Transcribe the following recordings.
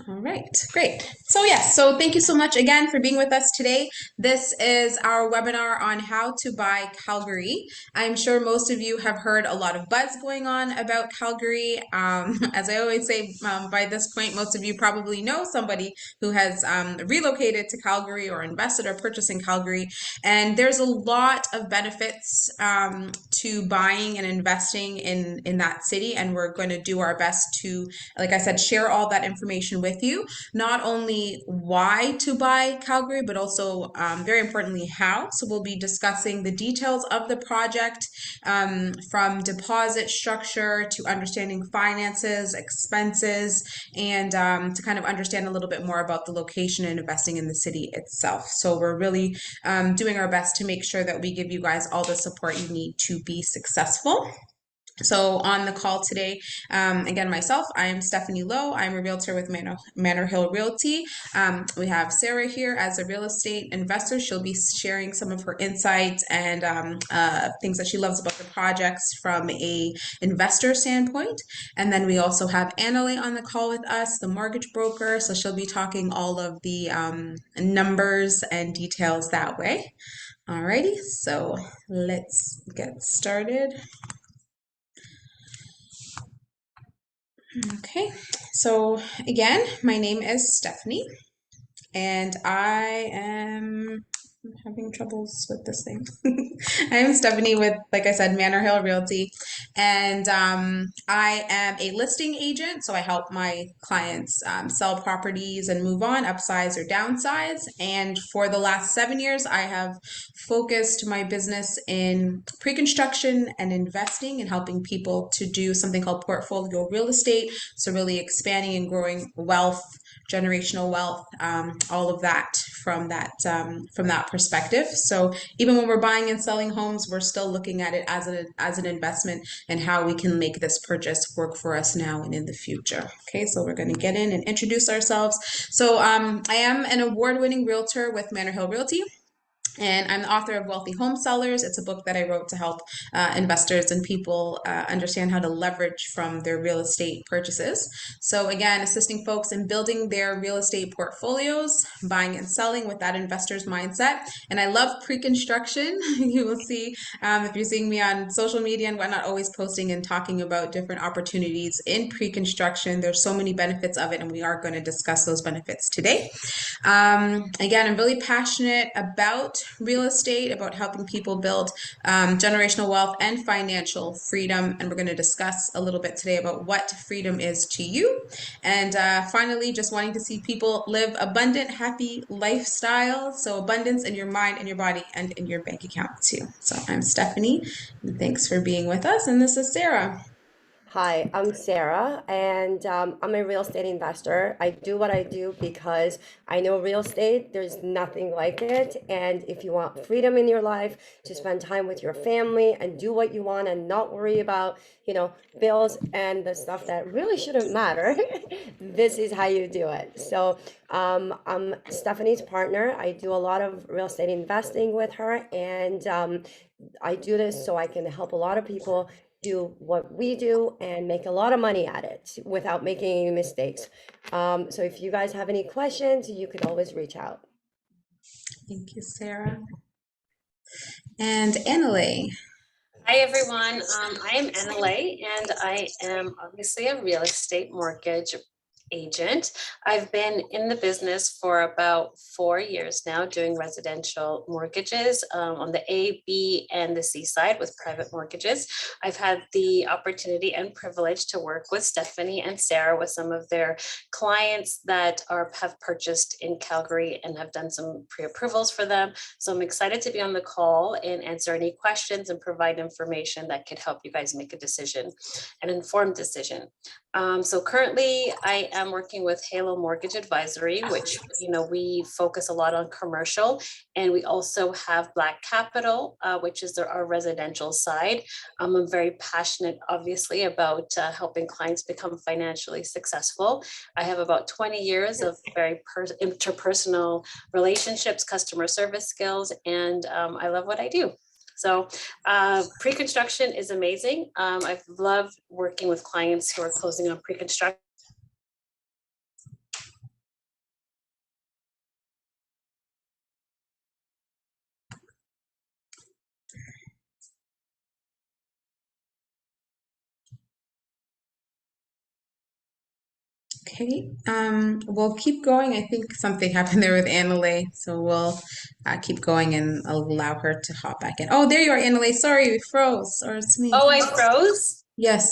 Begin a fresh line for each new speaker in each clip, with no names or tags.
All right, great. So yes, so thank you so much again for being with us today. This is our webinar on how to buy Calgary. I'm sure most of you have heard a lot of buzz going on about Calgary. As I always say, by this point, most of you probably know somebody who has relocated to Calgary or invested or purchased in Calgary. And there's a lot of benefits to buying and investing in that city. And we're going to do our best to, like I said, share all that information with you, not only why to buy Calgary, but also very importantly, how. So we'll be discussing the details of the project, from deposit structure to understanding finances, expenses, and to kind of understand a little bit more about the location and investing in the city itself. So we're really doing our best to make sure that we give you guys all the support you need to be successful. So on the call today, again, myself, I am Stephanie Lowe. I'm a realtor with Manor Hill Realty. We have Sara here as a real estate investor. She'll be sharing some of her insights and things that she loves about the projects from a investor standpoint. And then we also have Annalay on the call with us, the mortgage broker. So she'll be talking all of the numbers and details that way. Alrighty, so let's get started. Okay, so again, my name is Stephanie, and I am having troubles with this thing. I am Stephanie with, like I said, Manor Hill Realty, and I am a listing agent. So I help my clients sell properties and move on, upsize or downsize. And for the last 7 years, I have focused my business in pre-construction and investing and helping people to do something called portfolio real estate. So really expanding and growing wealth, generational wealth, all of that from that perspective. So even when we're buying and selling homes, we're still looking at it as an investment and how we can make this purchase work for us now and in the future. Okay, so we're going to get in and introduce ourselves. So I am an award-winning realtor with Manor Hill Realty. And I'm the author of Wealthy Home Sellers. It's a book that I wrote to help investors and people understand how to leverage from their real estate purchases. So again, assisting folks in building their real estate portfolios, buying and selling with that investor's mindset. And I love pre-construction. You will see if you're seeing me on social media and whatnot, always posting and talking about different opportunities in pre-construction. There's so many benefits of it, and we are going to discuss those benefits today. Again, I'm really passionate about real estate, about helping people build generational wealth and financial freedom. And we're going to discuss a little bit today about what freedom is to you. And finally, just wanting to see people live abundant, happy lifestyle. So abundance in your mind, in your body, and in your bank account too. So I'm Stephanie, and thanks for being with us. And this is Sara.
Hi, I'm Sara, and I'm a real estate investor. I do what I do because I know real estate, there's nothing like it. And if you want freedom in your life to spend time with your family and do what you want and not worry about, bills and the stuff that really shouldn't matter, this is how you do it. So I'm Stephanie's partner. I do a lot of real estate investing with her, and I do this so I can help a lot of people do what we do and make a lot of money at it without making any mistakes. So if you guys have any questions, you could always reach out.
Thank you, Sara. And Annalay.
Hi, everyone. I am Annalay, and I am obviously a real estate mortgage agent. I've been in the business for about 4 years now, doing residential mortgages on the A, B, and the C side with private mortgages. I've had the opportunity and privilege to work with Stephanie and Sara with some of their clients that have purchased in Calgary and have done some pre-approvals for them. So I'm excited to be on the call and answer any questions and provide information that could help you guys make a decision, an informed decision. So currently I am working with Halo Mortgage Advisory, which, we focus a lot on commercial, and we also have Black Capital, which is our residential side. I'm very passionate, obviously, about helping clients become financially successful. I have about 20 years of very interpersonal relationships, customer service skills, and I love what I do. So pre-construction is amazing. I've loved working with clients who are closing on pre-construction.
Okay, we'll keep going. I think something happened there with Annalay, so we'll keep going and allow her to hop back in. Oh, there you are, Annalay. Sorry, we froze, or it's me.
Oh, I froze?
Yes.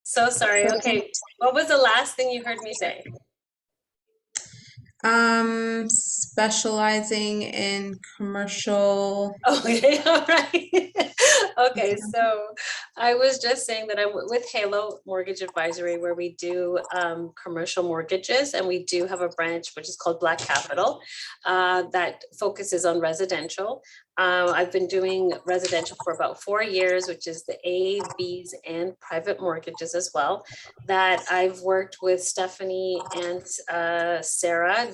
So sorry. Okay. What was the last thing you heard me say?
Specializing in commercial.
Okay, all right. Okay, so I was just saying that I'm with Halo Mortgage Advisory, where we do commercial mortgages, and we do have a branch which is called Black Capital that focuses on residential. I've been doing residential for about 4 years, which is the A, Bs, and private mortgages as well. That I've worked with Stephanie and Sarah,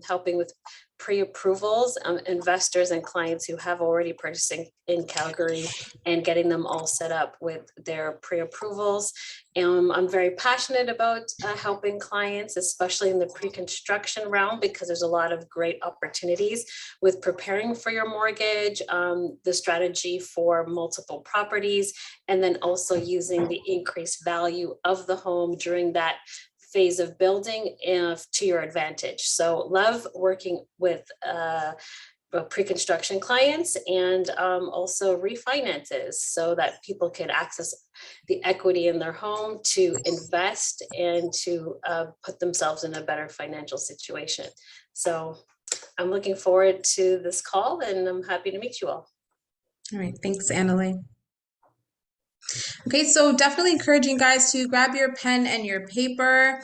helping with pre-approvals, investors and clients who have already purchasing in Calgary and getting them all set up with their pre-approvals. I'm very passionate about helping clients, especially in the pre-construction realm, because there's a lot of great opportunities with preparing for your mortgage, the strategy for multiple properties, and then also using the increased value of the home during that phase of building to your advantage. So love working with pre-construction clients and also refinances so that people can access the equity in their home to invest and to put themselves in a better financial situation. So I'm looking forward to this call, and I'm happy to meet you all.
All right, thanks, Annalay. Okay, so definitely encouraging guys to grab your pen and your paper.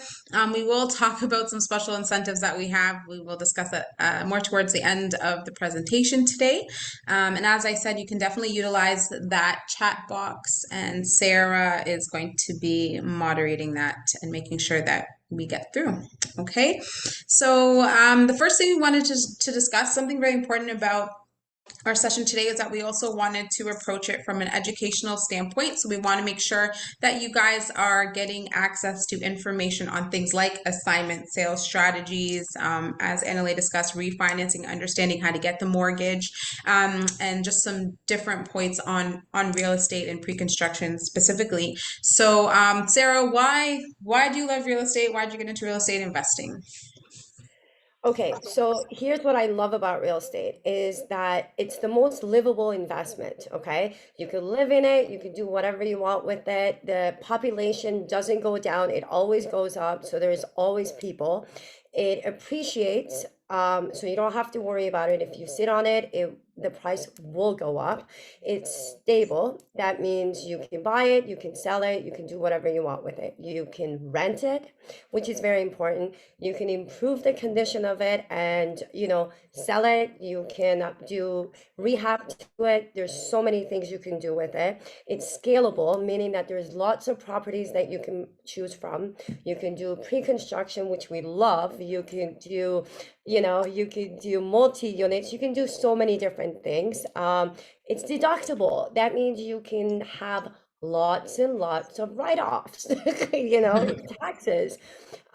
We will talk about some special incentives that we have. We will discuss it more towards the end of the presentation today. And as I said, you can definitely utilize that chat box, and Sarah is going to be moderating that and making sure that we get through. Okay, so the first thing we wanted to discuss, something very important about our session today, is that we also wanted to approach it from an educational standpoint. So we want to make sure that you guys are getting access to information on things like assignment, sales strategies, as Annalay discussed, refinancing, understanding how to get the mortgage, and just some different points on real estate and pre-construction specifically. So Sarah, why do you love real estate? Why did you get into real estate investing?
Okay, so here's what I love about real estate is that it's the most livable investment, okay? You can live in it, you can do whatever you want with it. The population doesn't go down, it always goes up, so there's always people. It appreciates, so you don't have to worry about it. If you sit on it, the price will go up. It's stable. That means you can buy it, you can sell it, you can do whatever you want with it. You can rent it, which is very important. You can improve the condition of it and, sell it. You can do rehab to it. There's so many things you can do with it. It's scalable, meaning that there's lots of properties that you can choose from. You can do pre-construction, which we love. You can do, you can do multi-units. You can do so many different things. It's deductible. That means you can have lots and lots of write-offs, taxes.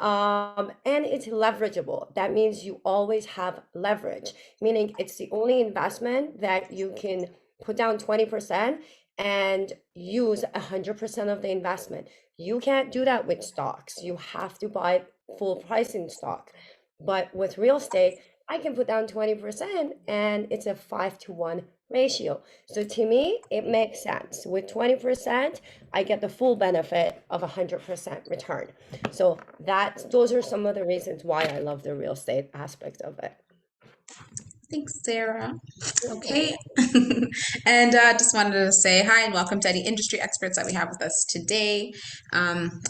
And it's leverageable. That means you always have leverage, meaning it's the only investment that you can put down 20% and use 100% of the investment. You can't do that with stocks. You have to buy full price in stock. But with real estate, I can put down 20% and it's a 5-to-1 ratio. So to me, it makes sense. With 20%, I get the full benefit of 100% return. So those are some of the reasons why I love the real estate aspect of it.
Thanks, Sarah. Okay. And just wanted to say hi and welcome to any industry experts that we have with us today.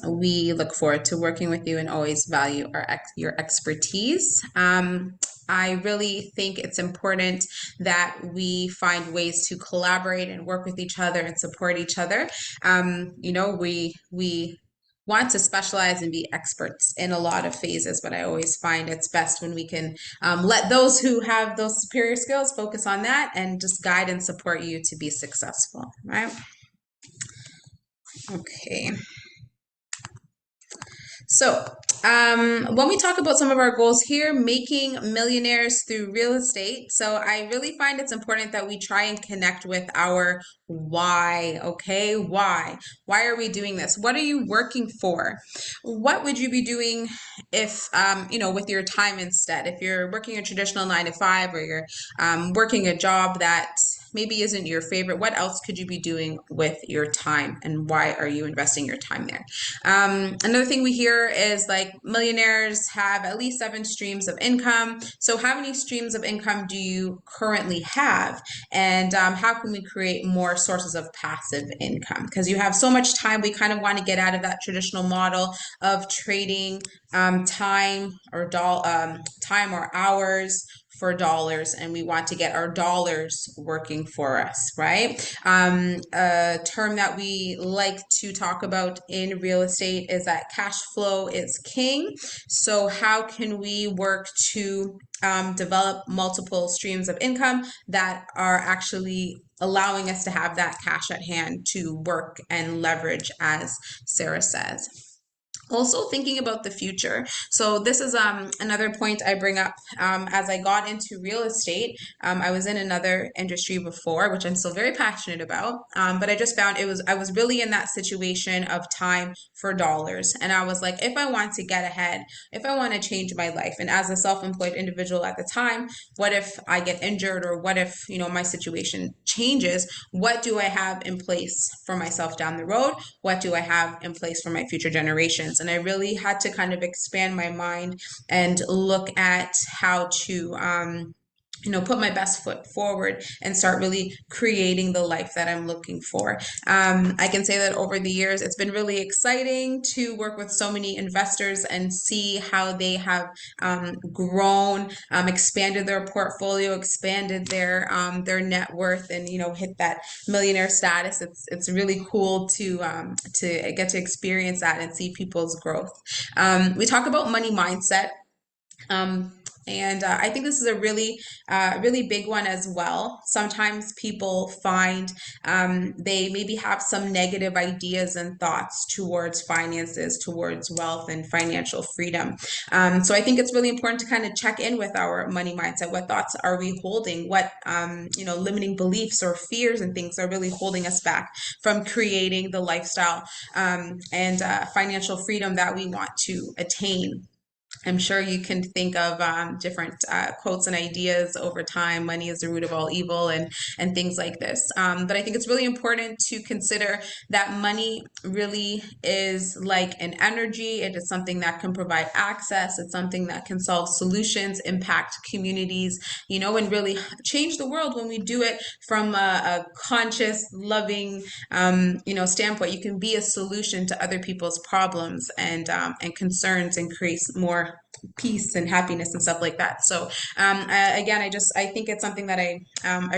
We look forward to working with you and always value your expertise. I really think it's important that we find ways to collaborate and work with each other and support each other. We want to specialize and be experts in a lot of phases, but I always find it's best when we can let those who have those superior skills focus on that and just guide and support you to be successful, right? Okay. So When we talk about some of our goals here, making millionaires through real estate. So I really find it's important that we try and connect with our why. Okay, why? Why are we doing this? What are you working for? What would you be doing if, with your time instead? If you're working a traditional 9 to 5, or you're working a job that maybe isn't your favorite, what else could you be doing with your time, and why are you investing your time there? Another thing we hear is like millionaires have at least 7 streams of income. So how many streams of income do you currently have? And how can we create more sources of passive income? Because you have so much time, we kind of want to get out of that traditional model of trading time or hours for dollars, and we want to get our dollars working for us, right? A term that we like to talk about in real estate is that cash flow is king. So how can we work to develop multiple streams of income that are actually allowing us to have that cash at hand to work and leverage, as Sara says? Also thinking about the future. So this is another point I bring up. As I got into real estate, I was in another industry before, which I'm still very passionate about. But I just found I was really in that situation of time for dollars. And I was like, if I want to get ahead, if I want to change my life, and as a self-employed individual at the time, what if I get injured, or what if, my situation changes? What do I have in place for myself down the road? What do I have in place for my future generations? And I really had to kind of expand my mind and look at how to put my best foot forward and start really creating the life that I'm looking for. I can say that over the years, it's been really exciting to work with so many investors and see how they have grown, expanded their portfolio, expanded their net worth, and hit that millionaire status. It's really cool to get to experience that and see people's growth. We talk about money mindset. And I think this is a really big one as well. Sometimes people find they maybe have some negative ideas and thoughts towards finances, towards wealth and financial freedom. So I think it's really important to kind of check in with our money mindset. What thoughts are we holding? What limiting beliefs or fears and things are really holding us back from creating the lifestyle and financial freedom that we want to attain? I'm sure you can think of different quotes and ideas over time. Money is the root of all evil, and things like this. But I think it's really important to consider that money really is like an energy. It is something that can provide access. It's something that can solve solutions, impact communities, and really change the world when we do it from a conscious, loving, standpoint. You can be a solution to other people's problems and concerns, and create more peace and happiness and stuff like that. So again, I think it's something that I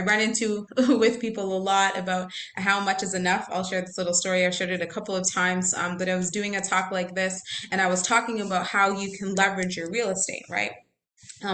run into with people a lot about how much is enough. I'll share this little story. I shared it a couple of times, that I was doing a talk like this, and I was talking about how you can leverage your real estate, right?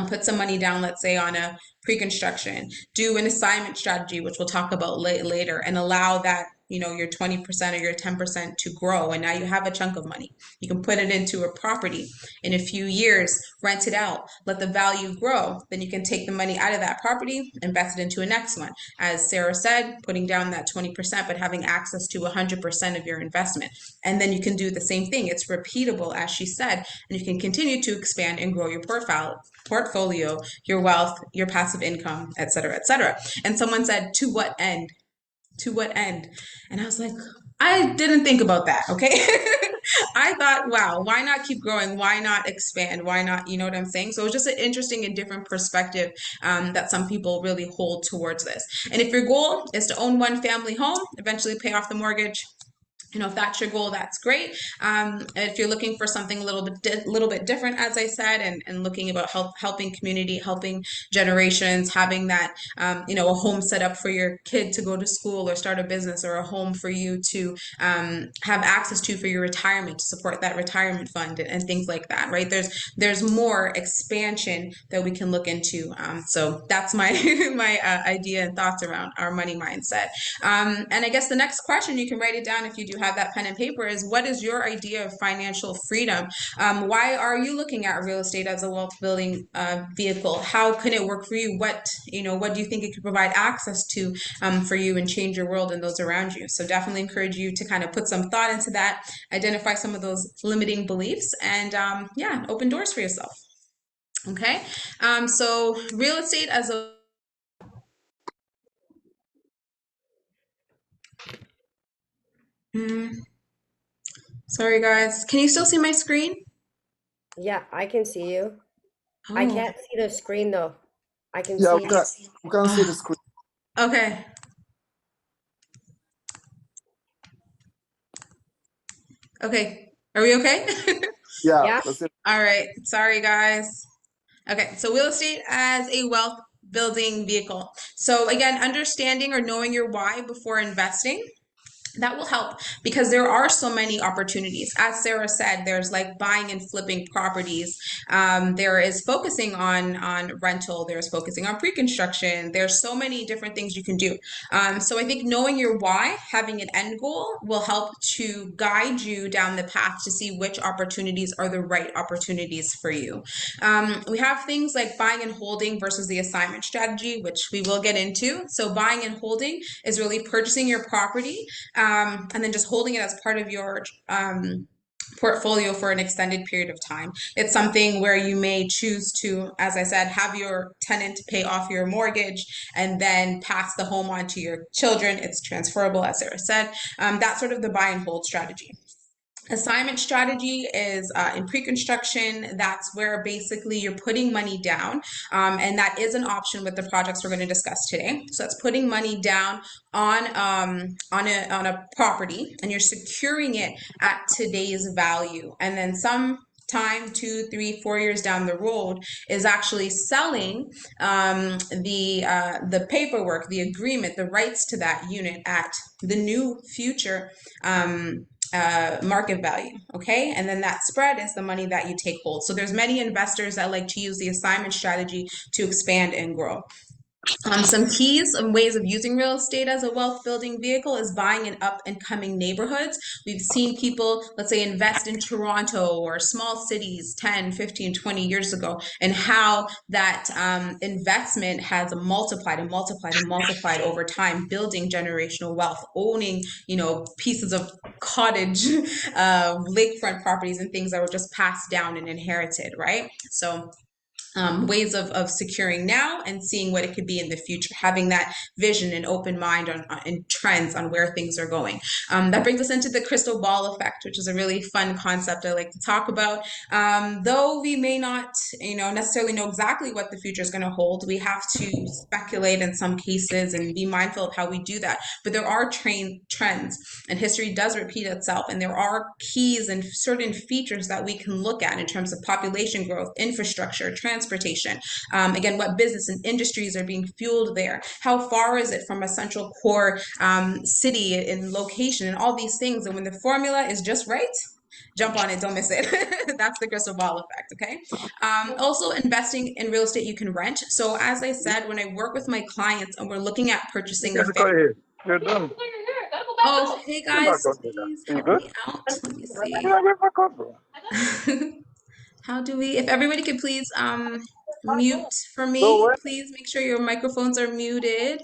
Put some money down, let's say on a pre-construction, do an assignment strategy, which we'll talk about later, and allow that, your 20% or your 10% to grow. And now you have a chunk of money. You can put it into a property in a few years, rent it out, let the value grow. Then you can take the money out of that property, invest it into a next one. As Sara said, putting down that 20%, but having access to 100% of your investment. And then you can do the same thing. It's repeatable, as she said, and you can continue to expand and grow your portfolio, your wealth, your passive income, et cetera, et cetera. And someone said, to what end? To what end? And I was like, I didn't think about that. Okay. I thought, wow, why not keep growing? Why not expand? Why not, you know what I'm saying? So it's just an interesting and different perspective that some people really hold towards this. And if your goal is to own one family home, eventually pay off the mortgage, if that's your goal, that's great. If you're looking for something a little bit different, as I said, and looking about helping community, helping generations, having that, a home set up for your kid to go to school or start a business, or a home for you to have access to for your retirement, to support that retirement fund, and things like that, right? There's more expansion that we can look into. So that's my my idea and thoughts around our money mindset. And I guess the next question, you can write it down if you do have that pen and paper is, what is your idea of financial freedom? Why are you looking at real estate as a wealth building vehicle? How can it work for you? What do you think it could provide access to for you and change your world and those around you? So definitely encourage you to kind of put some thought into that, identify some of those limiting beliefs, and yeah, open doors for yourself. Okay, so real estate as a sorry guys, can you still see my screen?
Yeah, I can see you. I
Oh,
can't see the screen though. I can
Yeah,
see.
we can see the screen.
okay. Okay, are we okay?
Yeah,
Yeah.
that's it.
All right, sorry guys. Okay, so real estate as a wealth building vehicle. So again, understanding or knowing your why before investing, that will help because there are so many opportunities. As Sarah said, there's like buying and flipping properties. There is focusing on rental. There's focusing on pre-construction. There's so many different things you can do. So I think knowing your why, having an end goal, will help to guide you down the path to see which opportunities are the right opportunities for you. We have things like buying and holding versus the assignment strategy, which we will get into. So buying and holding is really purchasing your property and then just holding it as part of your portfolio for an extended period of time. It's something where you may choose to, as I said, have your tenant pay off your mortgage and then pass the home on to your children. It's transferable, as Sarah said. That's sort of the buy and hold strategy. Assignment strategy is in pre-construction. That's where basically you're putting money down, and that is an option with the projects we're going to discuss today. So that's putting money down on a property, and you're securing it at today's value, and then some time 2 3 4 years down the road is actually selling the paperwork, the agreement, the rights to that unit at the new future market value. Okay, and then that spread is the money that you take hold. So there's many investors that like to use the assignment strategy to expand and grow. Some keys and ways of using real estate as a wealth building vehicle is buying in up and coming neighborhoods. We've seen people, let's say, invest in Toronto or small cities 10, 15, 20 years ago, and how that investment has multiplied and multiplied and multiplied over time, building generational wealth, owning, pieces of cottage, lakefront properties and things that were just passed down and inherited, right? So ways of securing now and seeing what it could be in the future, having that vision and open mind on and trends on where things are going. That brings us into the crystal ball effect, which is a really fun concept I like to talk about. Though we may not, necessarily know exactly what the future is going to hold, we have to speculate in some cases and be mindful of how we do that. But there are trends, and history does repeat itself, and there are keys and certain features that we can look at in terms of population growth, infrastructure, transportation. Again, what business and industries are being fueled there? How far is it from a central core city and location and all these things? And when the formula is just right, jump on it, don't miss it. That's the crystal ball effect. Okay. Also, investing in real estate you can rent. So as I said, when I work with my clients and we're looking at purchasing a family.
You're done.
Oh, hey
You're not
guys,
done with that.
please
Are you
help
good?
me out. Let me see.
Yeah, we're back up, bro.
How do we, if everybody could please mute for
So
me,
what?
please make sure your microphones are muted.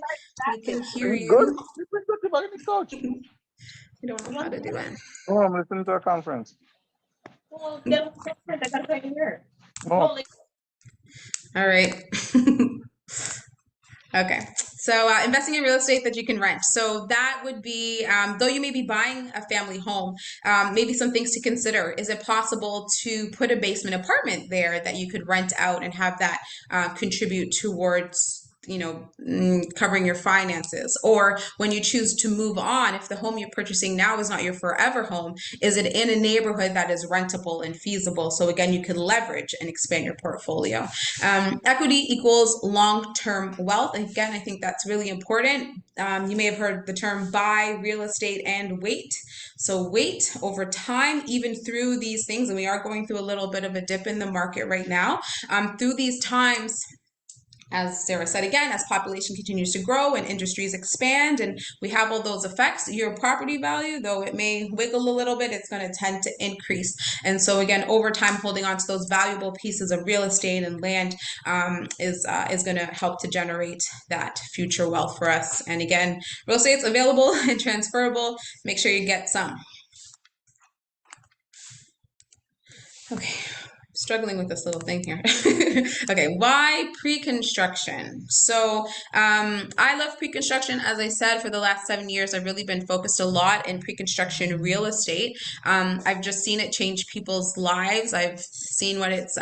We can hear
Are you good?
you.
You been good back in the couch.
I don't know how to do it.
Oh, I'm listening to a conference.
Well, get I gotta pay here.
Oh,
All right. Okay, so investing in real estate that you can rent. So that would be, though you may be buying a family home, maybe some things to consider. Is it possible to put a basement apartment there that you could rent out and have that contribute towards covering your finances? Or when you choose to move on, if the home you're purchasing now is not your forever home, is it in a neighborhood that is rentable and feasible? So again, you can leverage and expand your portfolio. Equity equals long-term wealth. And again, I think that's really important. You may have heard the term buy real estate and wait. So wait over time, even through these things, and we are going through a little bit of a dip in the market right now. Through these times, As Sarah said again, as population continues to grow and industries expand and we have all those effects, your property value, though it may wiggle a little bit, it's going to tend to increase. And so again, over time, holding on to those valuable pieces of real estate and land is going to help to generate that future wealth for us. And again, real estate's available and transferable. Make sure you get some. Okay, struggling with this little thing here. Okay, why pre-construction? So I love pre-construction. As I said, for the last 7 years, I've really been focused a lot in pre-construction real estate. I've just seen it change people's lives. I've seen what it's,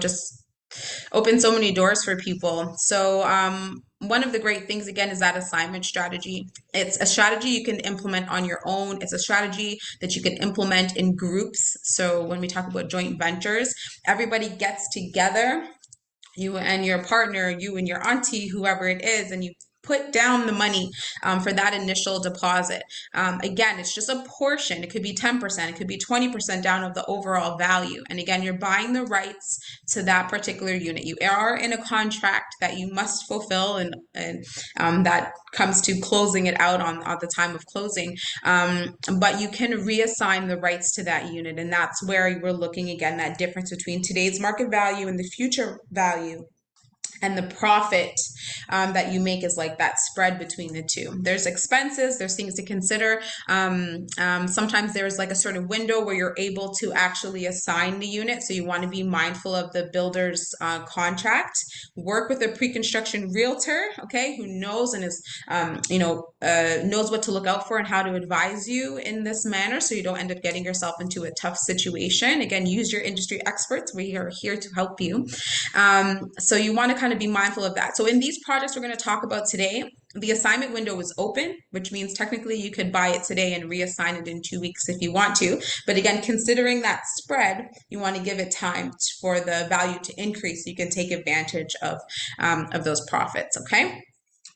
just open so many doors for people. So one of the great things again is that assignment strategy. It's a strategy you can implement on your own. It's a strategy that you can implement in groups. So when we talk about joint ventures, everybody gets together, you and your partner, you and your auntie, whoever it is, and you put down the money for that initial deposit. Again, it's just a portion. It could be 10%, it could be 20% down of the overall value. And again, you're buying the rights to that particular unit. You are in a contract that you must fulfill, and that comes to closing it out on at the time of closing. But you can reassign the rights to that unit. And that's where we're looking again, that difference between today's market value and the future value. And the profit that you make is like that spread between the two. There's expenses, there's things to consider. Sometimes there's like a sort of window where you're able to actually assign the unit. So you want to be mindful of the builder's contract. Work with a pre-construction realtor, okay, who knows and is, knows what to look out for and how to advise you in this manner so you don't end up getting yourself into a tough situation. Again, use your industry experts. We are here to help you. So you want to kind of be mindful of that. So in these projects we're going to talk about today, the assignment window is open, which means technically you could buy it today and reassign it in 2 weeks if you want to. But again, considering that spread, you want to give it time for the value to increase so you can take advantage of those profits, okay?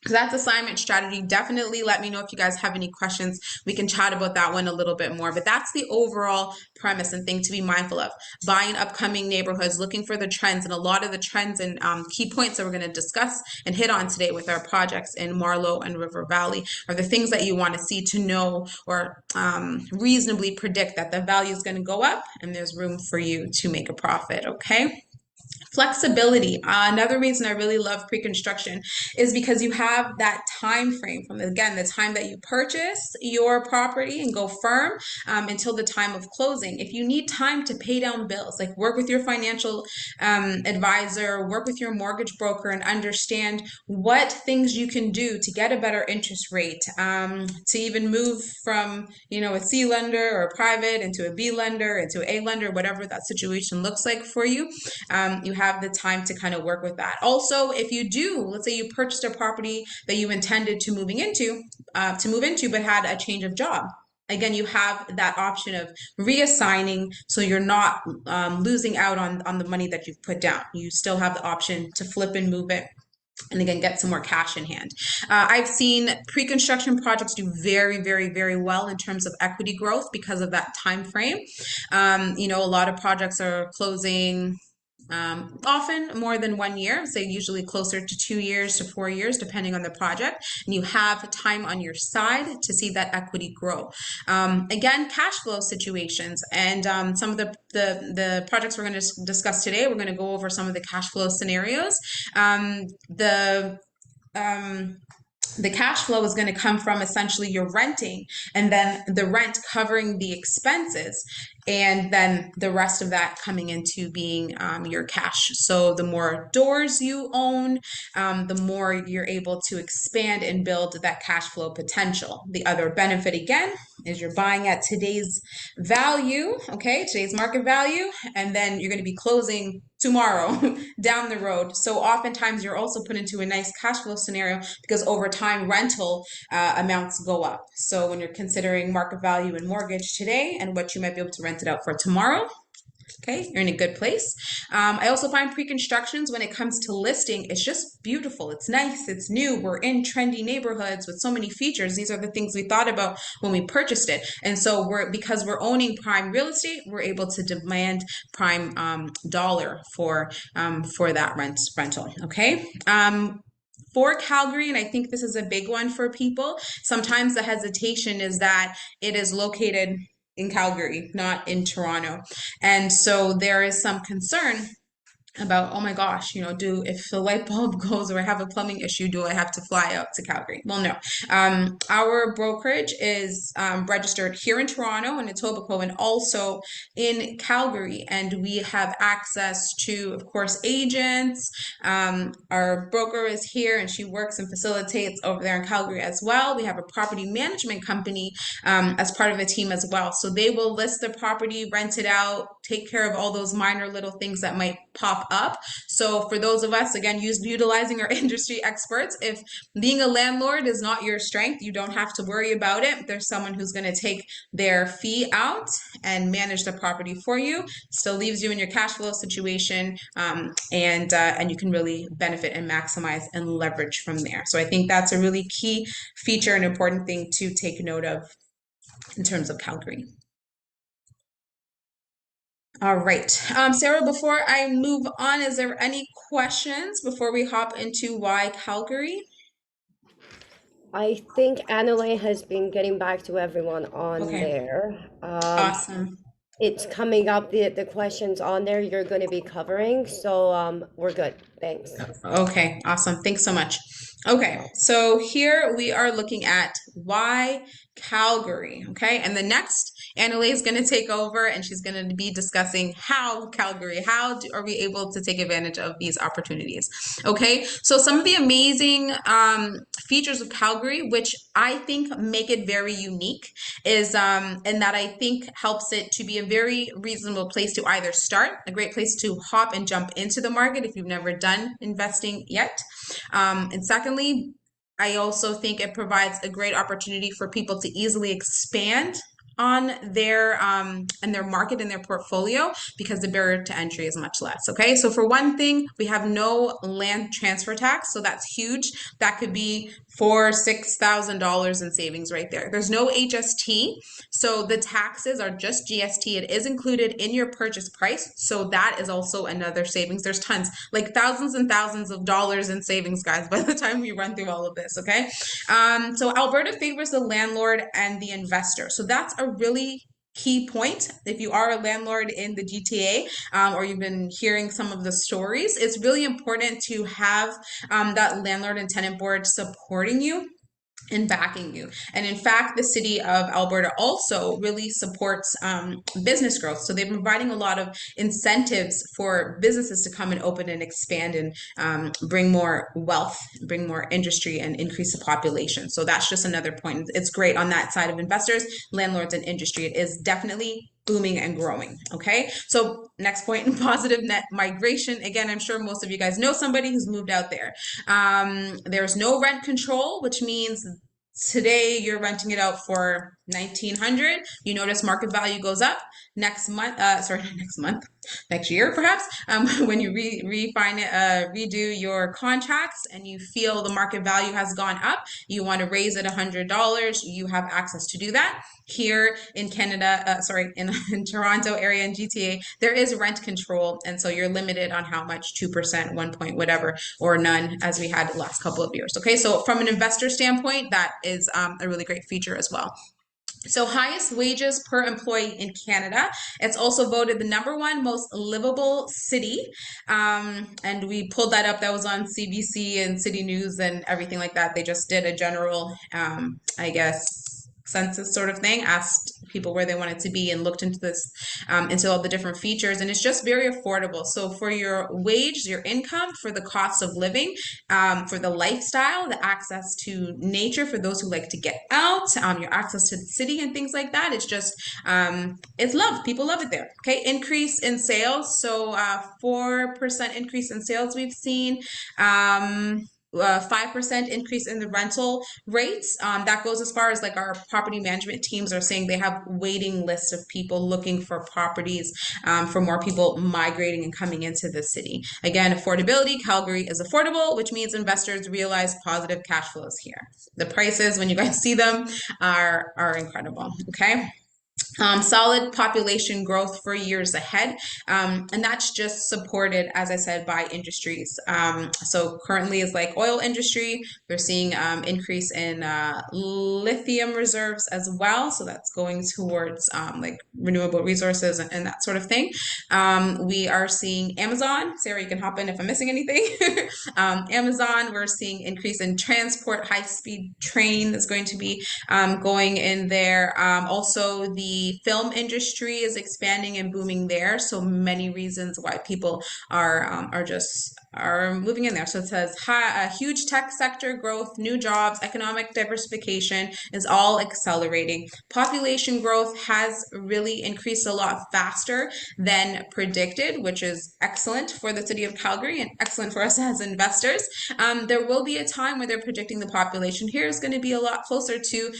So that's assignment strategy. Definitely let me know if you guys have any questions. We can chat about that one a little bit more, but that's the overall premise and thing to be mindful of. Buying upcoming neighborhoods, looking for the trends, and a lot of the trends and key points that we're going to discuss and hit on today with our projects in Marlow and River Valley are the things that you want to see to know or reasonably predict that the value is going to go up and there's room for you to make a profit, okay? Flexibility. Another reason I really love pre-construction is because you have that time frame from, again, the time that you purchase your property and go firm until the time of closing. If you need time to pay down bills, like work with your financial advisor, work with your mortgage broker and understand what things you can do to get a better interest rate, to even move from, a C lender or a private into a B lender, into A lender, whatever that situation looks like for you. You have the time to kind of work with that. Also, if you do, let's say you purchased a property that you intended to move into, but had a change of job. Again, you have that option of reassigning, so you're not losing out on the money that you've put down. You still have the option to flip and move it. And again, get some more cash in hand. I've seen pre-construction projects do very, very, very well in terms of equity growth because of that time frame. A lot of projects are closing often more than 1 year, say usually closer to 2 years to 4 years, depending on the project. And you have time on your side to see that equity grow. Again, cash flow situations and some of the projects we're going to discuss today, we're going to go over some of the cash flow scenarios. The cash flow is going to come from essentially you're renting and then the rent covering the expenses and then the rest of that coming into being your cash. So the more doors you own, the more you're able to expand and build that cash flow potential. The other benefit again is you're buying at today's value, okay, today's market value, and then you're going to be closing tomorrow down the road. So oftentimes you're also put into a nice cash flow scenario because over time rental amounts go up. So when you're considering market value and mortgage today and what you might be able to rent it out for tomorrow, Okay, you're in a good place. I also find pre-constructions when it comes to listing, it's just beautiful. It's nice. It's new. We're in trendy neighborhoods with so many features. These are the things we thought about when we purchased it. And so because we're owning prime real estate, we're able to demand prime dollar for that rental. Okay. For Calgary, and I think this is a big one for people, sometimes the hesitation is that it is located in Calgary, not in Toronto. And so there is some concern about, oh my gosh, if the light bulb goes or I have a plumbing issue, do I have to fly out to Calgary? Well, no. Our brokerage is registered here in Toronto and Etobicoke and also in Calgary. And we have access to, of course, agents. Our broker is here and she works and facilitates over there in Calgary as well. We have a property management company as part of the team as well. So they will list the property, rent it out, take care of all those minor little things that might pop up. So for those of us, again, utilizing our industry experts, if being a landlord is not your strength, you don't have to worry about it. There's someone who's going to take their fee out and manage the property for you. Still leaves you in your cash flow situation, and you can really benefit and maximize and leverage from there. So I think that's a really key feature and important thing to take note of in terms of Calgary. All right. Sarah, before I move on, is there any questions before we hop into why Calgary?
I think Annalay has been getting back to everyone on
Okay.
there.
Awesome.
It's coming up, the questions on there you're going to be covering. So we're good. Thanks.
Okay, awesome. Thanks so much. Okay, so here we are looking at why Calgary. Okay, and the next Annalay is going to take over and she's going to be discussing how Calgary, are we able to take advantage of these opportunities? Okay, so some of the amazing features of Calgary, which I think make it very unique, is and that I think helps it to be a very reasonable place to either start, a great place to hop and jump into the market if you've never done investing yet. And secondly, I also think it provides a great opportunity for people to easily expand on their market and their portfolio because the barrier to entry is much less. Okay, so for one thing, we have no land transfer tax, so that's huge. That could be $6,000 in savings right there. There's no HST, so the taxes are just GST. It is included in your purchase price, so that is also another savings. There's tons, like thousands and thousands of dollars in savings, guys, by the time we run through all of this. Okay, so Alberta favors the landlord and the investor, so that's a really key point. If you are a landlord in the GTA or you've been hearing some of the stories, it's really important to have that landlord and tenant board supporting you and backing you. And in fact, the city of Alberta also really supports business growth. So they've been providing a lot of incentives for businesses to come and open and expand and bring more wealth, bring more industry and increase the population. So that's just another point. It's great on that side of investors, landlords, and industry. It is definitely booming and growing. Okay, so next point, positive net migration. Again, I'm sure most of you guys know somebody who's moved out there. There's no rent control, which means today you're renting it out for $1,900. You notice market value goes up next year perhaps, when you redo your contracts and you feel the market value has gone up, you want to raise it $100, you have access to do that. Here in Canada, in Toronto area and GTA, there is rent control, and so you're limited on how much, 2%, 1 point, whatever, or none, as we had the last couple of years. Okay, so from an investor standpoint, that is a really great feature as well. So highest wages per employee in Canada. It's also voted the #1 most livable city. And we pulled that up. That was on CBC and City News and everything like that. They just did a general, census sort of thing, asked people where they wanted to be and looked into this, into all the different features, and it's just very affordable. So for your wage, your income, for the cost of living, for the lifestyle, the access to nature, for those who like to get out, your access to the city and things like that, it's just, it's love. People love it there. Okay, increase in sales. So 4% increase in sales we've seen. 5% increase in the rental rates. That goes as far as like our property management teams are saying they have waiting lists of people looking for properties, for more people migrating and coming into the city. Again, affordability, Calgary is affordable, which means investors realize positive cash flows here. The prices, when you guys see them, are incredible. Okay. Solid population growth for years ahead. And that's just supported, as I said, by industries. So currently is like oil industry. They're seeing increase in lithium reserves as well. So that's going towards like renewable resources and that sort of thing. We are seeing Amazon. Sarah, you can hop in if I'm missing anything. Amazon, we're seeing increase in transport, high-speed train is going to be going in there. Also, the film industry is expanding and booming there. So many reasons why people are moving in there. So it says a huge tech sector growth, new jobs, economic diversification is all accelerating. Population growth has really increased a lot faster than predicted, which is excellent for the city of Calgary and excellent for us as investors. There will be a time where they're predicting the population here is going to be a lot closer to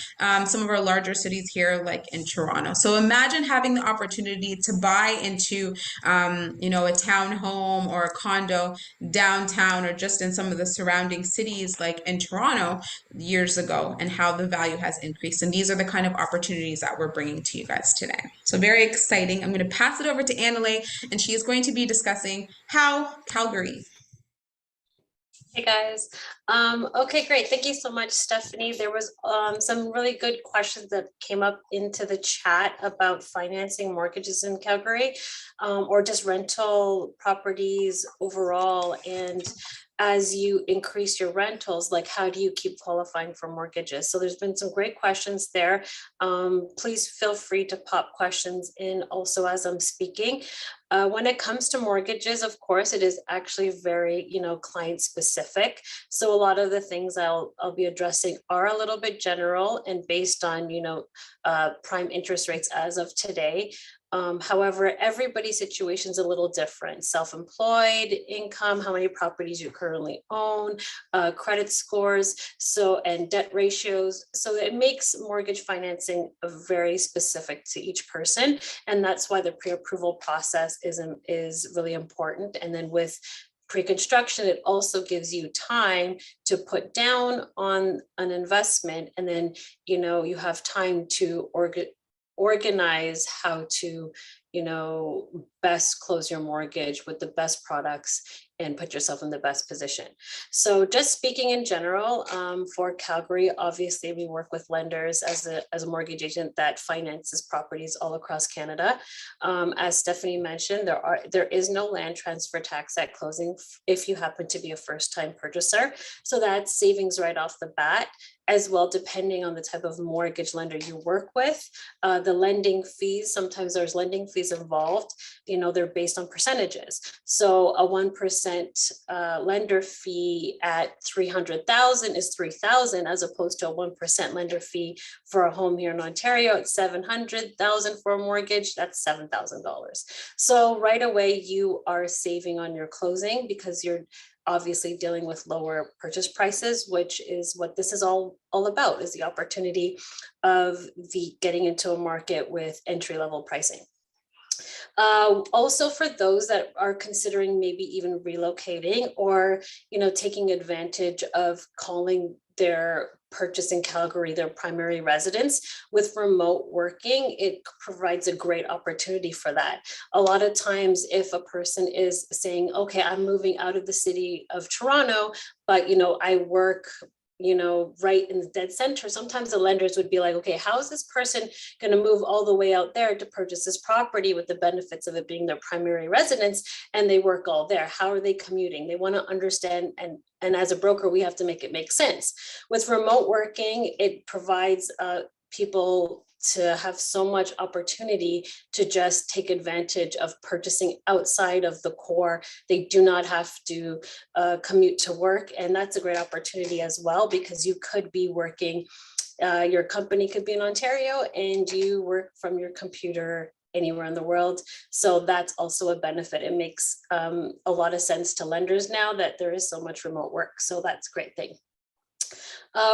some of our larger cities here, like in Toronto. So imagine having the opportunity to buy into, a townhome or a condo downtown or just in some of the surrounding cities, like in Toronto years ago, and how the value has increased. And these are the kind of opportunities that we're bringing to you guys today. So very exciting. I'm going to pass it over to Annalay, and she is going to be discussing how Calgary.
Hey guys. Okay, great. Thank you so much, Stephanie. There was some really good questions that came up into the chat about financing mortgages in Calgary, or just rental properties overall. And as you increase your rentals, like how do you keep qualifying for mortgages? So there's been some great questions there. Please feel free to pop questions in also as I'm speaking. When it comes to mortgages, of course, it is actually very, client specific. So a lot of the things I'll be addressing are a little bit general and based on, prime interest rates as of today. However, everybody's situation is a little different. Self-employed income, how many properties you currently own, credit scores, and debt ratios. So it makes mortgage financing very specific to each person. And that's why the pre-approval process is really important. And then with pre-construction, it also gives you time to put down on an investment. And then, you have time to organize how to, best close your mortgage with the best products and put yourself in the best position. So just speaking in general, for Calgary, obviously we work with lenders as a mortgage agent that finances properties all across Canada. As Stephanie mentioned, there is no land transfer tax at closing if you happen to be a first-time purchaser. So that's savings right off the bat. As well, depending on the type of mortgage lender you work with, the lending fees, sometimes there's lending fees involved, they're based on percentages. So a 1% lender fee at 300,000 is 3,000, as opposed to a 1% lender fee for a home here in Ontario at 700,000 for a mortgage, that's $7,000. So right away you are saving on your closing because you're obviously dealing with lower purchase prices, which is what this is all about, is the opportunity of getting into a market with entry-level pricing. Also, for those that are considering maybe even relocating or, taking advantage of calling their purchase in Calgary their primary residence, with remote working, it provides a great opportunity for that. A lot of times if a person is saying, okay, I'm moving out of the city of Toronto, but I work right in the dead center, sometimes the lenders would be like, okay, how is this person going to move all the way out there to purchase this property with the benefits of it being their primary residence, and they work all there? How are they commuting? They want to understand, and as a broker, we have to make it make sense. With remote working, it provides people to have so much opportunity to just take advantage of purchasing outside of the core. They do not have to commute to work. And that's a great opportunity as well, because you could be working, your company could be in Ontario and you work from your computer anywhere in the world. So that's also a benefit. It makes a lot of sense to lenders now that there is so much remote work. So that's a great thing.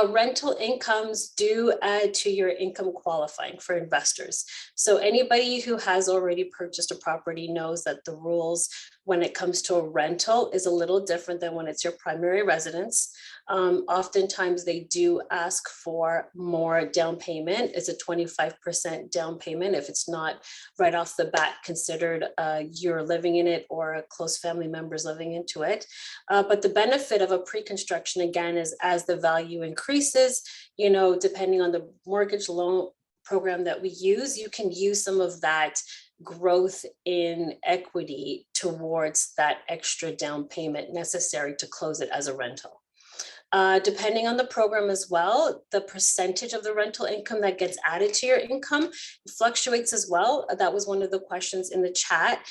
Rental incomes do add to your income qualifying for investors. So anybody who has already purchased a property knows that the rules when it comes to a rental is a little different than when it's your primary residence. Oftentimes they do ask for more down payment. It's a 25% down payment if it's not right off the bat considered you're living in it or a close family member's living into it. But the benefit of a pre-construction, again, is as the value increases, you know, depending on the mortgage loan program that we use, you can use some of that growth in equity towards that extra down payment necessary to close it as a rental. Depending on the program as well, the percentage of the rental income that gets added to your income fluctuates as well. That was one of the questions in the chat.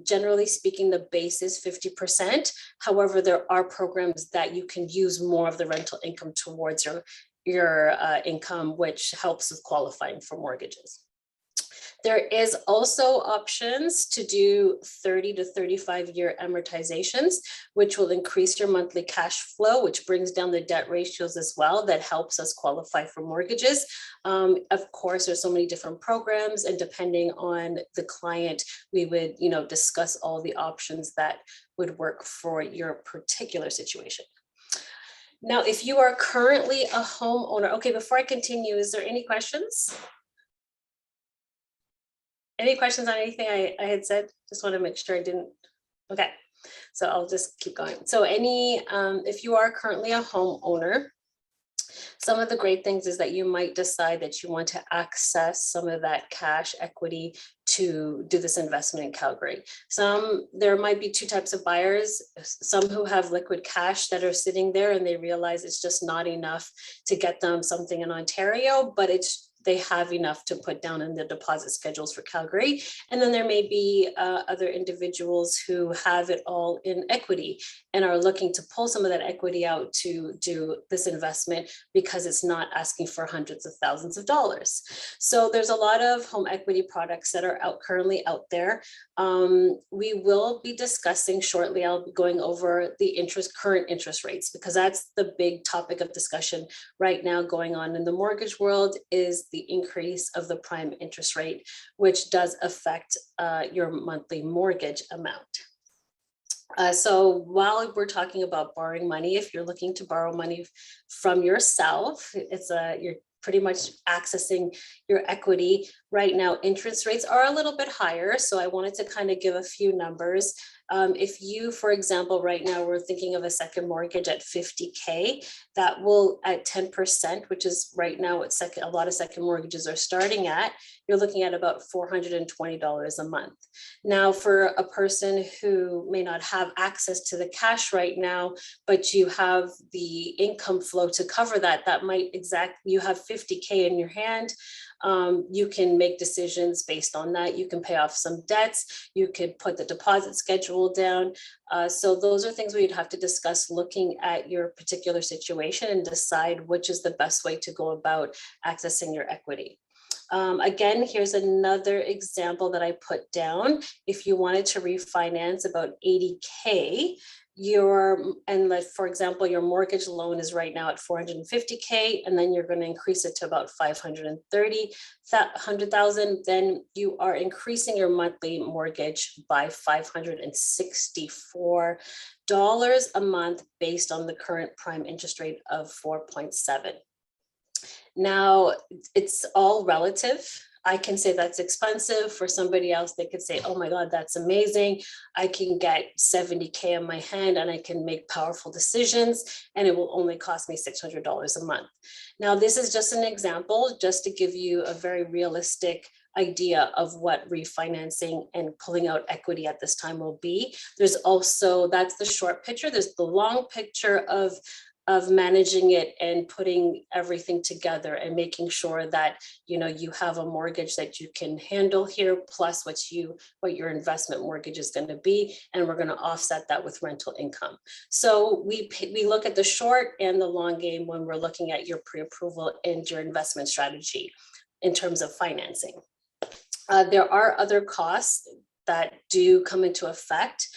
Generally speaking, the base is 50%. However, there are programs that you can use more of the rental income towards your income, which helps with qualifying for mortgages. There is also options to do 30 to 35-year amortizations, which will increase your monthly cash flow, which brings down the debt ratios as well. That helps us qualify for mortgages. Of course, there's so many different programs, and depending on the client, we would, you know, discuss all the options that would work for your particular situation. Now, if you are currently a homeowner, okay, before I continue, is there any questions? Any questions on anything I had said? Just want to make sure I didn't. Okay, so I'll just keep going. So if you are currently a homeowner, some of the great things is that you might decide that you want to access some of that cash equity to do this investment in Calgary. There might be two types of buyers, some who have liquid cash that are sitting there and they realize it's just not enough to get them something in Ontario, but they have enough to put down in the deposit schedules for Calgary. And then there may be other individuals who have it all in equity and are looking to pull some of that equity out to do this investment because it's not asking for hundreds of thousands of dollars. So there's a lot of home equity products that are currently out there. We will be discussing shortly, I'll be going over the current interest rates, because that's the big topic of discussion right now going on in the mortgage world, is the increase of the prime interest rate, which does affect your monthly mortgage amount. So while we're talking about borrowing money, if you're looking to borrow money from yourself, you're pretty much accessing your equity. Right now, interest rates are a little bit higher. So I wanted to kind of give a few numbers. If you, for example, right now we're thinking of a second mortgage at 50K, that will at 10%, which is right now what a lot of second mortgages are starting at, you're looking at about $420 a month. Now, for a person who may not have access to the cash right now, but you have the income flow to cover that, you have 50K in your hand. You can make decisions based on that. You can pay off some debts. You could put the deposit schedule down. So those are things we'd have to discuss looking at your particular situation and decide which is the best way to go about accessing your equity. Again, here's another example that I put down. If you wanted to refinance about 80K, for example, your mortgage loan is right now at 450K, and then you're going to increase it to about 530,000. Then you are increasing your monthly mortgage by $564 a month based on the current prime interest rate of 4.7. Now, it's all relative. I can say that's expensive. For somebody else, they could say, oh my God, that's amazing. I can get 70K in my hand and I can make powerful decisions, and it will only cost me $600 a month. Now, this is just an example, just to give you a very realistic idea of what refinancing and pulling out equity at this time will be. There's also, that's the short picture. There's the long picture of managing it and putting everything together and making sure that you have a mortgage that you can handle here, plus what your investment mortgage is going to be, and we're going to offset that with rental income. So we look at the short and the long game when we're looking at your pre-approval and your investment strategy in terms of financing. There are other costs that do come into effect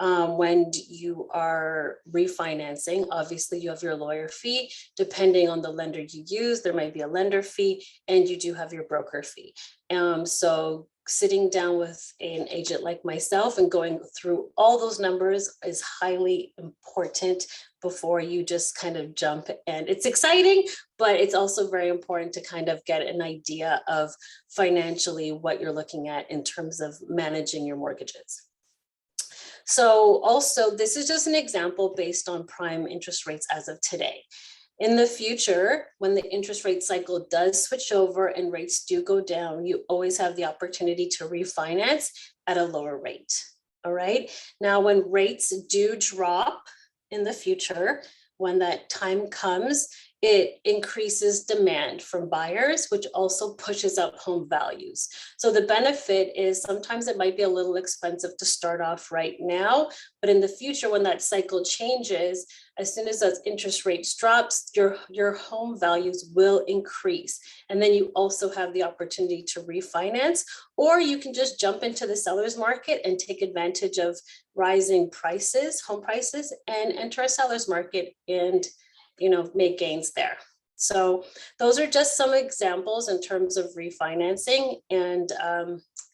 when you are refinancing. Obviously, you have your lawyer fee. Depending on the lender you use, there might be a lender fee, and you do have your broker fee. So sitting down with an agent like myself and going through all those numbers is highly important before you just kind of jump. And it's exciting, but it's also very important to kind of get an idea of financially what you're looking at in terms of managing your mortgages. So also, this is just an example based on prime interest rates as of today. In the future, when the interest rate cycle does switch over and rates do go down, you always have the opportunity to refinance at a lower rate. All right. Now, when rates do drop in the future, when that time comes, it increases demand from buyers, which also pushes up home values. So the benefit is sometimes it might be a little expensive to start off right now, but in the future, when that cycle changes, as soon as those interest rates drops, your home values will increase. And then you also have the opportunity to refinance, or you can just jump into the seller's market and take advantage of rising prices, home prices, and enter a seller's market and make gains there. So those are just some examples in terms of refinancing and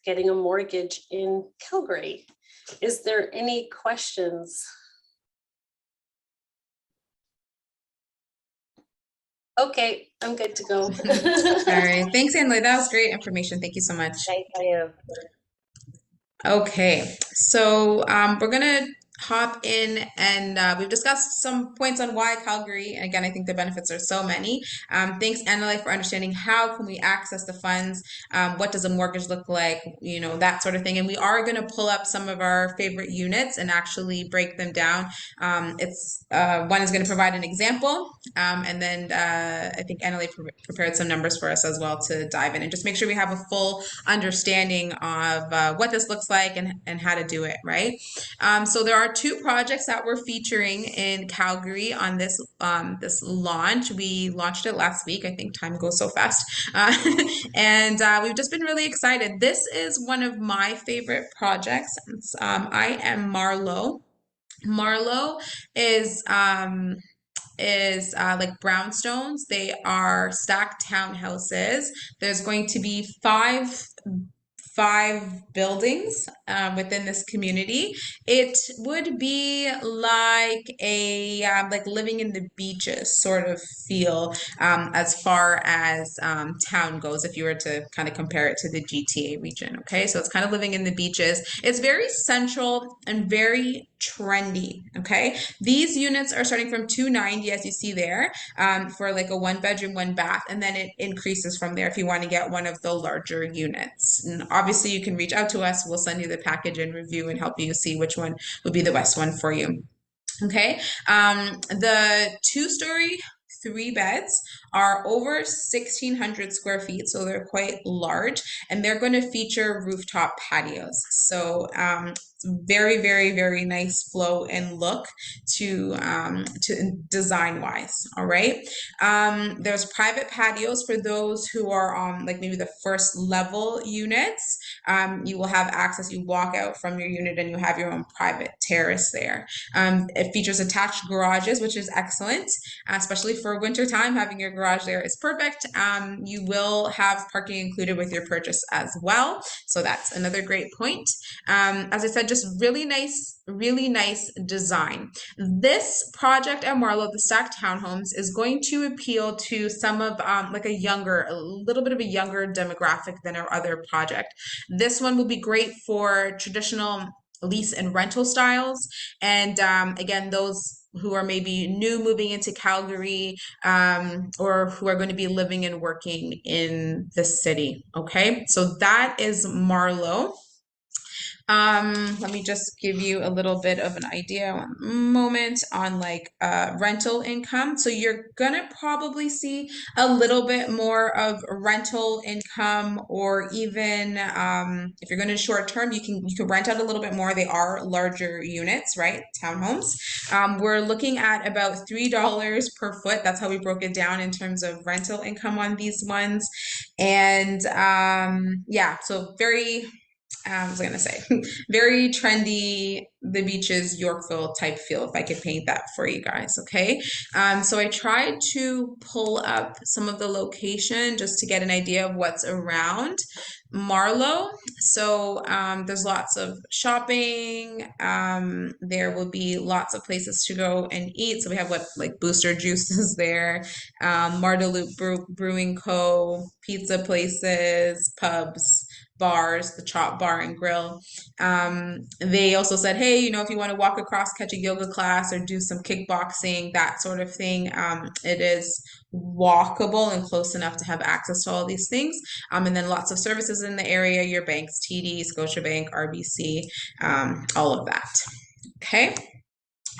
getting a mortgage in Calgary. Is there any questions? Okay, I'm good to go.
All right. Thanks, Annalay. That was great information. Thank you so much.
Thank you.
Okay, so we're gonna hop in and we've discussed some points on why Calgary. And again, I think the benefits are so many. Thanks, Annalay, for understanding how can we access the funds, what does a mortgage look like, that sort of thing. And we are going to pull up some of our favorite units and actually break them down. It's one is going to provide an example, and then I think Annalay prepared some numbers for us as well to dive in and just make sure we have a full understanding of what this looks like and how to do it, right? So there are two projects that we're featuring in Calgary on this launch. We launched it last week. I think time goes so fast. And we've just been really excited. This is one of my favorite projects. I am Marlowe. Marlowe is like brownstones. They are stacked townhouses. There's going to be five buildings within this community. It would be like a like living in the beaches sort of feel as far as town goes, if you were to kind of compare it to the GTA region. Okay, so it's kind of living in the beaches. It's very central and very trendy. Okay, these units are starting from $290, as you see there, for like a 1 bedroom, 1 bath, and then it increases from there if you want to get one of the larger units. And obviously, you can reach out to us. We'll send you the package and review and help you see which one would be the best one for you. Okay, the 2-story 3 beds are over 1,600 square feet, so they're quite large, and they're going to feature rooftop patios. So very, very, very nice flow and look to design wise. All right. There's private patios for those who are on like maybe the first level units. You will have access. You walk out from your unit and you have your own private terrace there. It features attached garages, which is excellent, especially for winter time. Having your garage there is perfect. You will have parking included with your purchase as well. So that's another great point. As I said, just really nice design. This project at Marlowe, the stacked townhomes, is going to appeal to some of like a little bit of a younger demographic than our other project. This one will be great for traditional lease and rental styles. And again, those who are maybe new moving into Calgary, or who are going to be living and working in the city. Okay, so that is Marlowe. Let me just give you a little bit of an idea, one moment, on like rental income. So you're gonna probably see a little bit more of rental income, or even if you're going to short term, you can rent out a little bit more. They are larger units, right? Townhomes. We're looking at about $3 per foot. That's how we broke it down in terms of rental income on these ones. And yeah, so very what was I gonna say? Very trendy, the beaches, Yorkville type feel, if I could paint that for you guys, okay? So I tried to pull up some of the location just to get an idea of what's around Marlow. So there's lots of shopping. There will be lots of places to go and eat. So we have what, like Booster Juices there, Mardeloop Brewing Co., pizza places, pubs, bars, the Chop Bar and Grill. They also said, hey, if you want to walk across, catch a yoga class, or do some kickboxing, that sort of thing, it is walkable and close enough to have access to all these things. And then lots of services in the area, your banks, TD, Scotiabank, RBC, all of that. Okay.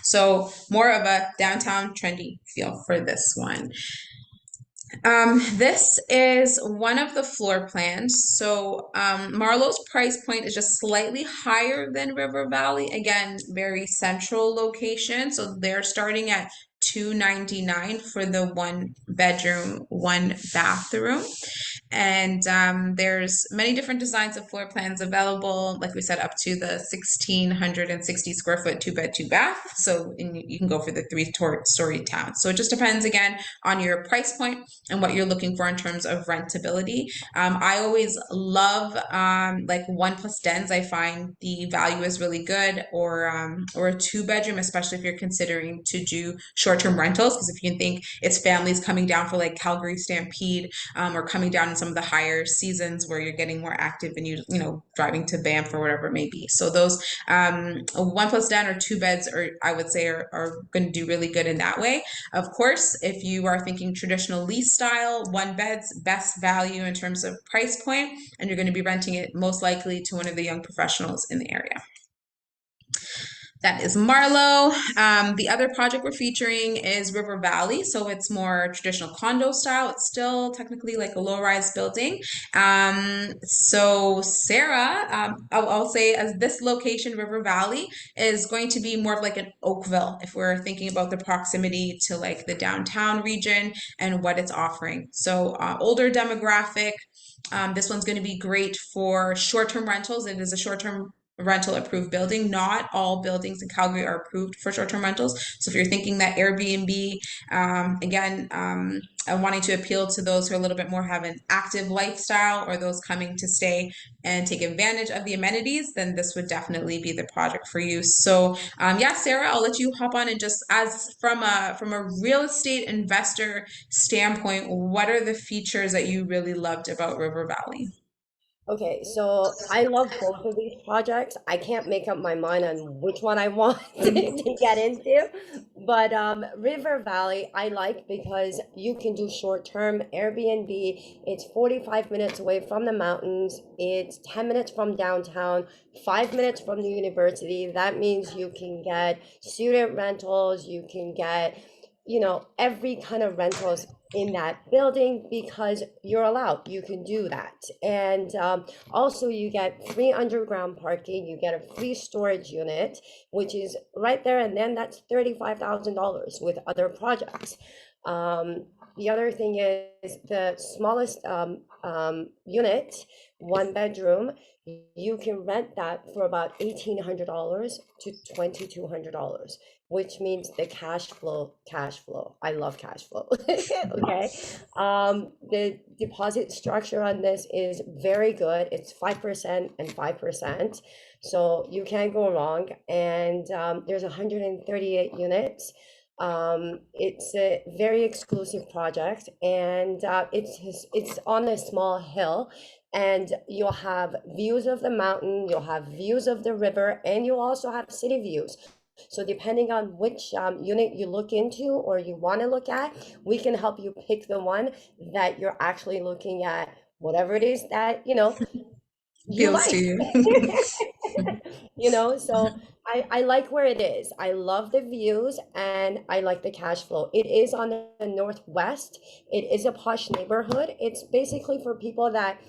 So more of a downtown trendy feel for this one. This is one of the floor plans. So Marlow's price point is just slightly higher than River Valley. Again, very central location. So they're starting at $299 for the 1 bedroom, 1 bathroom. And there's many different designs of floor plans available, like we said, up to the 1,660 square foot 2 bed, 2 bath. So you can go for the 3-story town. So it just depends, again, on your price point and what you're looking for in terms of rentability. I always love like 1+ dens. I find the value is really good, or a 2 bedroom, especially if you're considering to do short-term rentals. Because if you can think, it's families coming down for like Calgary Stampede, or coming down in some of the higher seasons where you're getting more active and driving to Banff or whatever it may be. So those 1+ den or 2 beds I would say are going to do really good in that way. Of course, if you are thinking traditional lease style, 1 bed's best value in terms of price point, and you're going to be renting it most likely to one of the young professionals in the area. That is Marlow. The other project we're featuring is River Valley. So it's more traditional condo style. It's still technically like a low-rise building. So Sara, I'll say, as this location, River Valley, is going to be more of like an Oakville, if we're thinking about the proximity to like the downtown region and what it's offering. So older demographic. This one's going to be great for short-term rentals. It is a short-term rental approved building. Not all buildings in Calgary are approved for short-term rentals. So if you're thinking that Airbnb, again, wanting to appeal to those who are a little bit more have an active lifestyle, or those coming to stay and take advantage of the amenities, then this would definitely be the project for you. So yeah, Sara, I'll let you hop on, and just as from a real estate investor standpoint, what are the features that you really loved about River Valley?
Okay, so I love both of these projects. I can't make up my mind on which one I want to get into, but River Valley I like because you can do short-term Airbnb. It's 45 minutes away from the mountains. It's 10 minutes from downtown, 5 minutes from the university. That means you can get student rentals, you can get, every kind of rentals in that building because you're allowed. You can do that. And also you get free underground parking, you get a free storage unit, which is right there, and then that's $35,000 with other projects. The other thing is the smallest unit, 1 bedroom, you can rent that for about $1,800 to $2,200, which means the cash flow. I love cash flow. Okay. The deposit structure on this is very good. It's 5% and 5. So you can't go wrong. And there's 138 units. It's a very exclusive project, and it's on a small hill, and you'll have views of the mountain, you'll have views of the river, and you'll also have city views. So depending on which unit you look into or you want to look at, we can help you pick the one that you're actually looking at, whatever it is that you
Feels to
like.
you.
So I like where it is. I love the views and I like the cash flow. It is on the northwest. It is a posh neighborhood. It's basically for people that,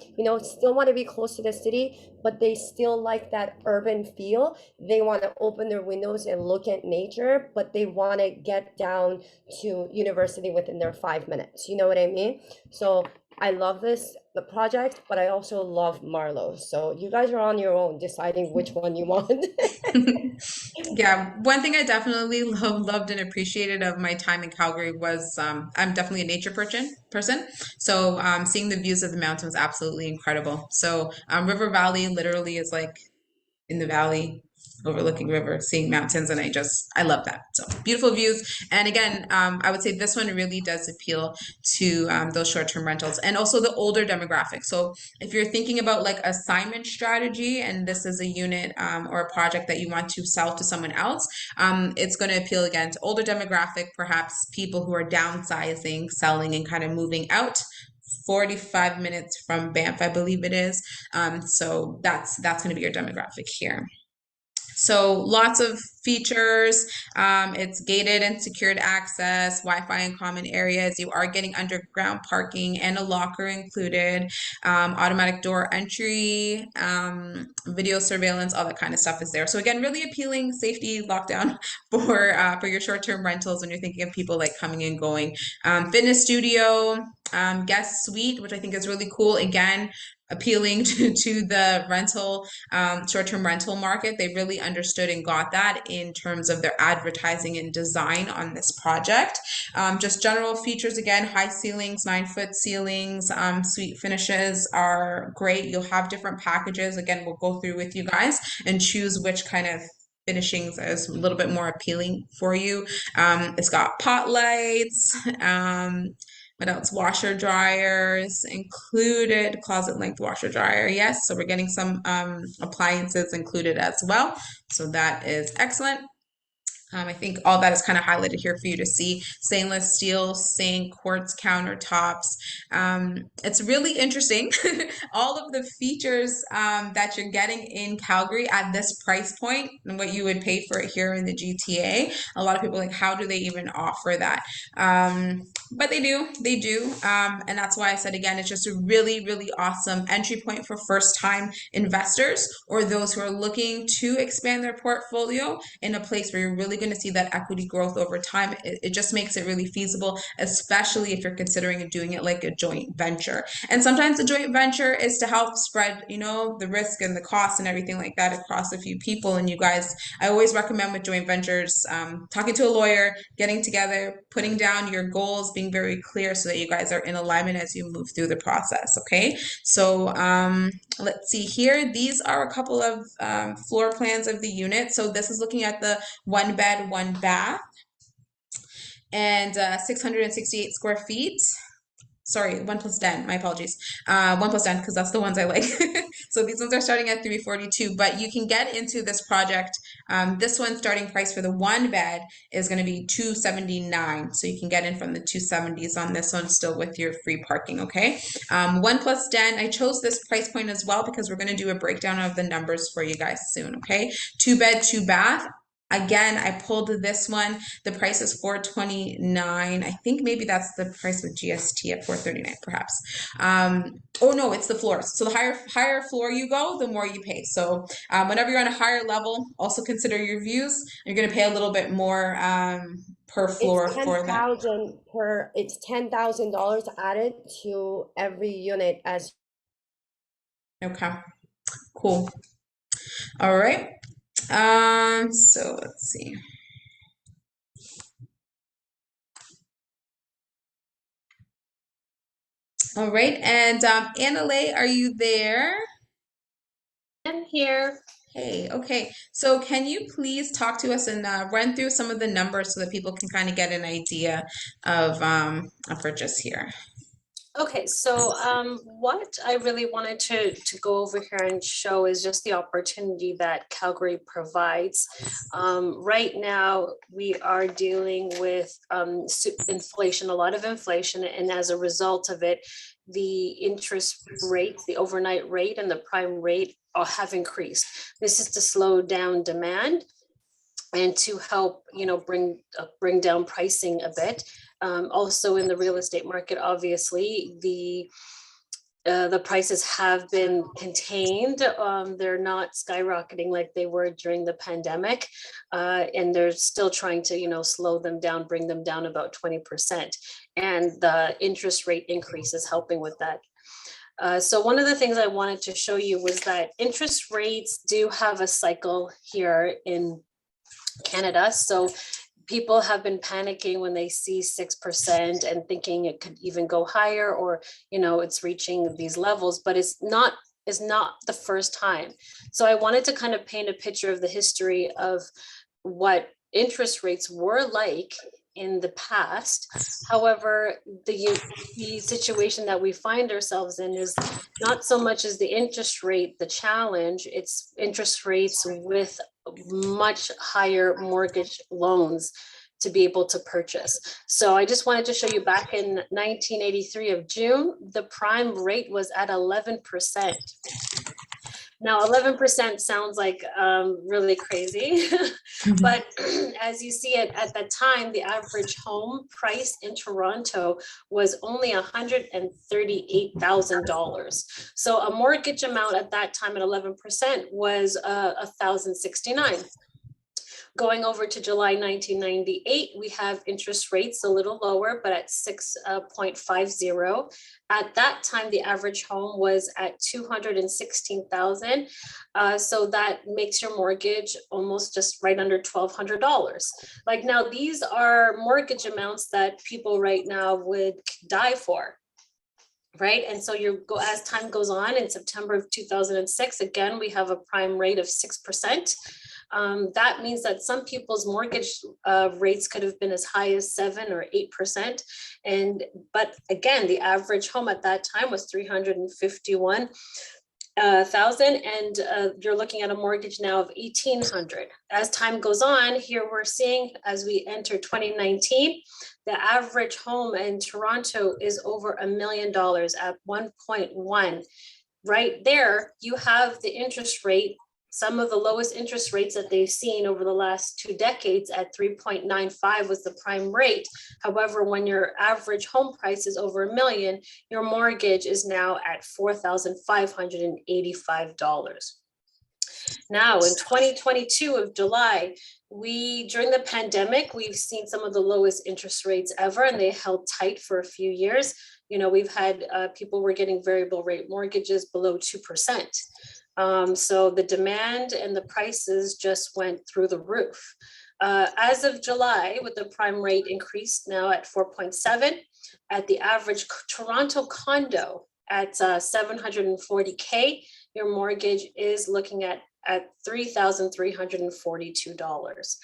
still want to be close to the city, but they still like that urban feel. They want to open their windows and look at nature, but they want to get down to university within their 5 minutes. You know what I mean? So I love the project, but I also love Marlowe. So you guys are on your own deciding which one you want.
Yeah, one thing I definitely loved and appreciated of my time in Calgary was I'm definitely a nature person. So seeing the views of the mountain was absolutely incredible. So River Valley literally is like in the valley overlooking river, seeing mountains, and I love that. So beautiful views. And again, I would say this one really does appeal to those short-term rentals and also the older demographic. So if you're thinking about like assignment strategy and this is a unit or a project that you want to sell to someone else, it's going to appeal again to older demographic, perhaps people who are downsizing, selling, and kind of moving out. 45 minutes from Banff, I believe it is. So that's going to be your demographic here. So lots of features. It's gated and secured access, Wi-Fi in common areas. You are getting underground parking and a locker included. Automatic door entry, video surveillance, all that kind of stuff is there. So again, really appealing safety lockdown for your short-term rentals when you're thinking of people like coming and going. Fitness studio, guest suite, which I think is really cool. Again, appealing to the short-term rental market. They really understood and got that in terms of their advertising and design on this project. Just general features again, high ceilings, 9-foot ceilings, suite finishes are great. You'll have different packages. Again, we'll go through with you guys and choose which kind of finishings is a little bit more appealing for you. It's got pot lights, what else? Washer dryers included, closet length washer dryer. Yes, so we're getting some appliances included as well. So that is excellent. I think all that is kind of highlighted here for you to see. Stainless steel sink, quartz countertops. It's really interesting. All of the features that you're getting in Calgary at this price point and what you would pay for it here in the GTA. A lot of people are like, how do they even offer that? But they do. And that's why I said, again, it's just a really, really awesome entry point for first-time investors or those who are looking to expand their portfolio in a place where you're really going to see that equity growth over time. It just makes it really feasible, especially if you're considering doing it like a joint venture. And sometimes a joint venture is to help spread, the risk and the cost and everything like that across a few people. And you guys, I always recommend with joint ventures, talking to a lawyer, getting together, putting down your goals, being very clear so that you guys are in alignment as you move through the process. Okay. So, let's see here. These are a couple of floor plans of the unit. So this is looking at the 1 bed, 1 bath, and 668 square feet. Sorry, 1 plus den, my apologies. 1 plus den, because that's the ones I like. So these ones are starting at 342, but you can get into this project. This one starting price for the 1 bed is going to be 279. So you can get in from the 270s on this one still with your free parking, okay? 1 plus den, I chose this price point as well because we're going to do a breakdown of the numbers for you guys soon, okay? 2 bed, 2 bath. Again, I pulled this one. The price is $429. I think maybe that's the price with GST at $439, perhaps. Oh no, it's the floors. So the higher floor you go, the more you pay. So whenever you're on a higher level, also consider your views. You're going to pay a little bit more per floor for that.
It's $10,000 added to every unit as.
Okay, cool. All right. So let's see. All right, and Annalay, are you there?
I'm here.
Hey, okay. So can you please talk to us and run through some of the numbers so that people can kind of get an idea of a purchase here?
Okay, so what I really wanted to go over here and show is just the opportunity that Calgary provides. Right now, we are dealing with inflation, a lot of inflation, and as a result of it, the interest rates, the overnight rate and the prime rate have increased. This is to slow down demand and to help, bring down pricing a bit. Also in the real estate market, obviously, the prices have been contained. They're not skyrocketing like they were during the pandemic, and they're still trying to, slow them down, bring them down about 20%. And the interest rate increase is helping with that. So one of the things I wanted to show you was that interest rates do have a cycle here in Canada. So people have been panicking when they see 6% and thinking it could even go higher, or it's reaching these levels, but it's not the first time. So I wanted to kind of paint a picture of the history of what interest rates were like in the past. However, the situation that we find ourselves in is not so much as the interest rate the challenge, it's interest rates with much higher mortgage loans to be able to purchase. So I just wanted to show you, back in 1983 of June, the prime rate was at 11%. Now, 11% sounds like really crazy, but as you see it at the time, the average home price in Toronto was only $138,000. So a mortgage amount at that time at 11% was $1,069. Going over to July 1998, we have interest rates a little lower, but at 6.50. At that time, the average home was at $216,000. So that makes your mortgage almost just right under $1,200. Like, now, these are mortgage amounts that people right now would die for. Right. And so as time goes on, in September of 2006, again, we have a prime rate of 6%. That means that some people's mortgage rates could have been as high as 7 or 8%. But again, the average home at that time was $351,000, and you're looking at a mortgage now of $1,800. As time goes on, here we're seeing, as we enter 2019, the average home in Toronto is over $1 million at 1.1. Right there, you have the interest rate, some of the lowest interest rates that they've seen over the last 2 decades at 3.95 was the prime rate. However, when your average home price is over $1 million, your mortgage is now at $4,585. Now, in 2022 of July, during the pandemic, we've seen some of the lowest interest rates ever, and they held tight for a few years. We've had people were getting variable rate mortgages below 2%. So the demand and the prices just went through the roof. As of July, with the prime rate increased now at 4.7, at the average Toronto condo at $740K, your mortgage is looking at $3,342.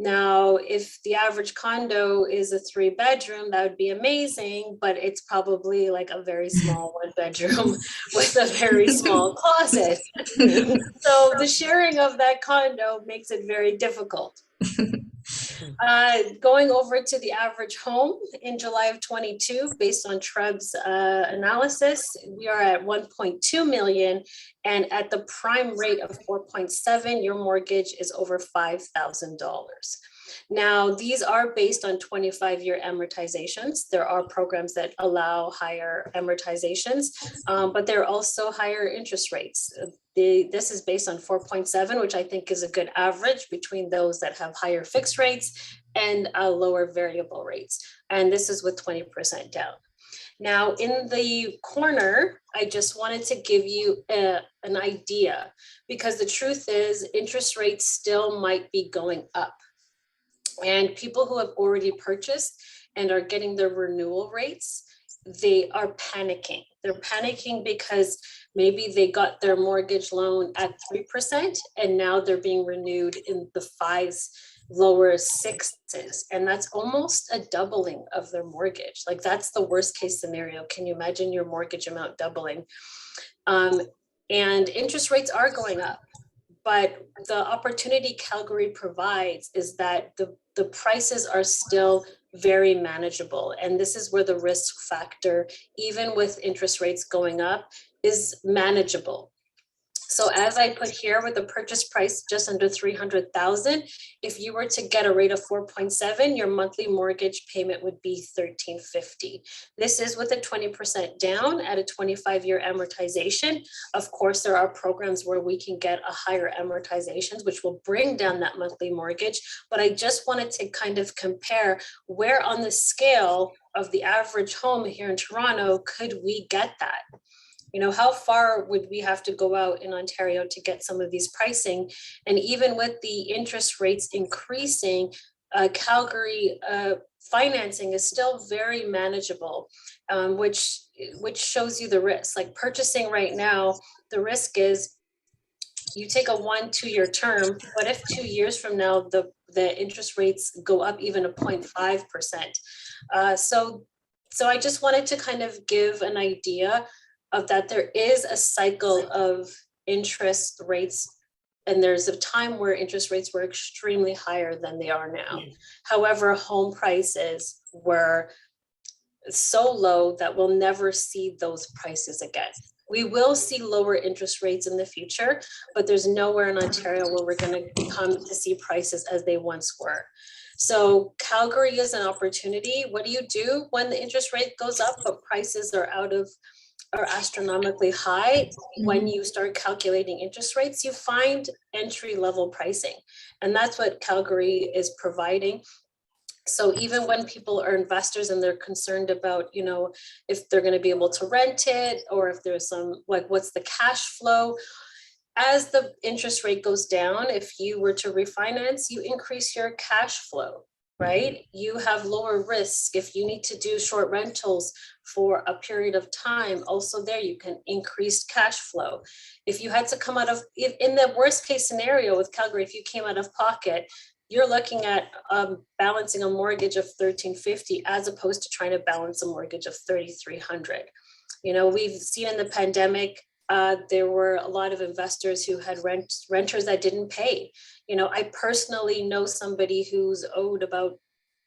Now, if the average condo is a 3-bedroom, that would be amazing, but it's probably like a very small 1-bedroom with a very small closet. So the sharing of that condo makes it very difficult. Going over to the average home in July of 22, based on Trub's analysis, we are at 1.2 million, and at the prime rate of 4.7, your mortgage is over $5,000. Now, these are based on 25-year amortizations. There are programs that allow higher amortizations, but there are also higher interest rates. This is based on 4.7, which I think is a good average between those that have higher fixed rates and lower variable rates. And this is with 20% down. Now, in the corner, I just wanted to give you an idea, because the truth is interest rates still might be going up. And people who have already purchased and are getting their renewal rates, they are panicking. They're panicking because maybe they got their mortgage loan at 3% and now they're being renewed in the 5s lower sixes, and that's almost a doubling of their mortgage. Like that's the worst case scenario. Can you imagine your mortgage amount doubling? And interest rates are going up, but the opportunity Calgary provides is that the prices are still very manageable. And this is where the risk factor, even with interest rates going up, is manageable. So as I put here with the purchase price just under 300,000, if you were to get a rate of 4.7, your monthly mortgage payment would be 1350. This is with a 20% down at a 25-year amortization. Of course, there are programs where we can get a higher amortizations, which will bring down that monthly mortgage. But I just wanted to kind of compare where on the scale of the average home here in Toronto could we get that? You know, how far would we have to go out in Ontario to get some of these pricing? And even with the interest rates increasing, Calgary financing is still very manageable, which shows you the risk. Like purchasing right now, the risk is you take a 1-2 year term, but if 2 years from now the interest rates go up even a 0.5%. So I just wanted to kind of give an idea of that there is a cycle of interest rates, and there's a time where interest rates were extremely higher than they are now. However, home prices were so low that we'll never see those prices again. We will see lower interest rates in the future, but there's nowhere in Ontario where we're going to come to see prices as they once were. So Calgary is an opportunity. What do you do when the interest rate goes up, but prices are astronomically high? When you start calculating interest rates, you find entry level pricing, and that's what Calgary is providing. So even when people are investors and they're concerned about, you know, if they're going to be able to rent it, or if there's some, like, what's the cash flow, as the interest rate goes down, if you were to refinance, you increase your cash flow, right? You have lower risk. If you need to do short rentals for a period of time, also there you can increase cash flow. If you had to come out of, if in the worst case scenario with Calgary, if you came out of pocket, you're looking at balancing a mortgage of 1350 as opposed to trying to balance a mortgage of 3300. You know, we've seen in the pandemic, there were a lot of investors who had renters that didn't pay. You know, I personally know somebody who's owed about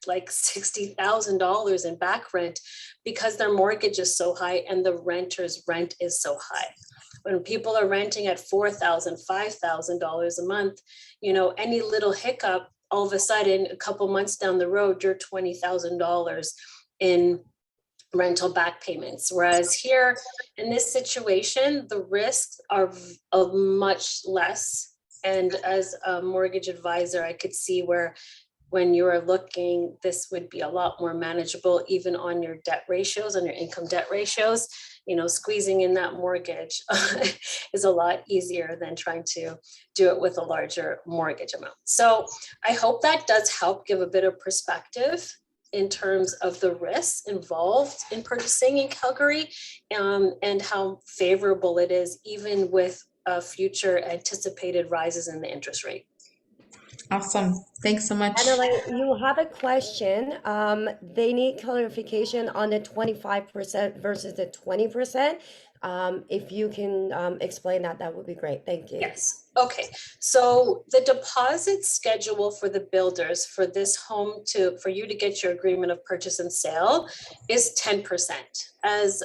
like $60,000 in back rent because their mortgage is so high and the renter's rent is so high. When people are renting at $4,000, $5,000 a month, you know, any little hiccup, all of a sudden, a couple months down the road, you're $20,000 in rental back payments. Whereas here in this situation, the risks are much less. And as a mortgage advisor, I could see where when you are looking, this would be a lot more manageable, even on your debt ratios, on your income debt ratios. You know, squeezing in that mortgage is a lot easier than trying to do it with a larger mortgage amount. So I hope that does help give a bit of perspective in terms of the risks involved in purchasing in Calgary, and how favorable it is, even with future anticipated rises in the interest rate.
Awesome. Thanks so much.
Annalay, you have a question. They need clarification on the 25% versus the 20%. If you can explain that, that would be great. Thank you.
Yes. Okay. So the deposit schedule for the builders for this home for you to get your agreement of purchase and sale is 10%. As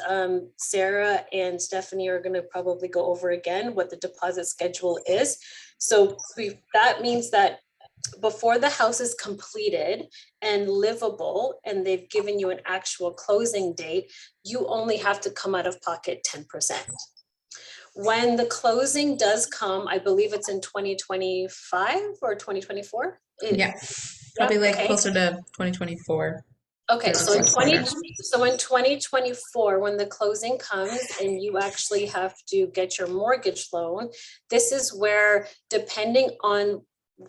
Sarah and Stephanie are going to probably go over again what the deposit schedule is. So that means that before the house is completed and livable and they've given you an actual closing date, you only have to come out of pocket 10%. When the closing does come, I believe it's in 2025 or 2024.
Yeah, probably closer to 2024.
Okay, so in 2024, when the closing comes and you actually have to get your mortgage loan, this is where, depending on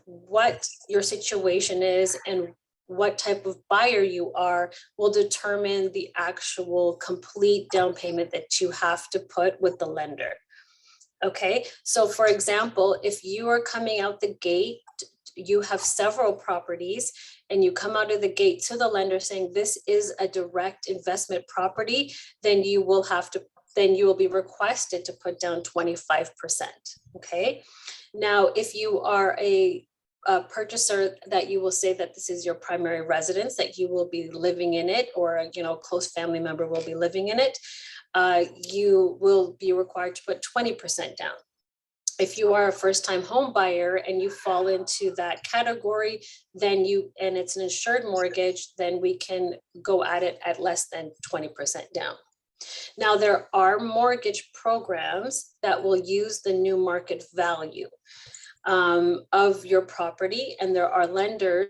what your situation is and what type of buyer you are, will determine the actual complete down payment that you have to put with the lender. Okay, so for example, if you are coming out the gate you have several properties and you come out of the gate to the lender saying this is a direct investment property, then you will be requested to put down 25%. Okay. Now, if you are a purchaser that you will say that this is your primary residence, that you will be living in it, or a close family member will be living in it, you will be required to put 20% down. If you are a first-time home buyer and you fall into that category, then and it's an insured mortgage, then we can go at it at less than 20% down. Now, there are mortgage programs that will use the new market value of your property, and there are lenders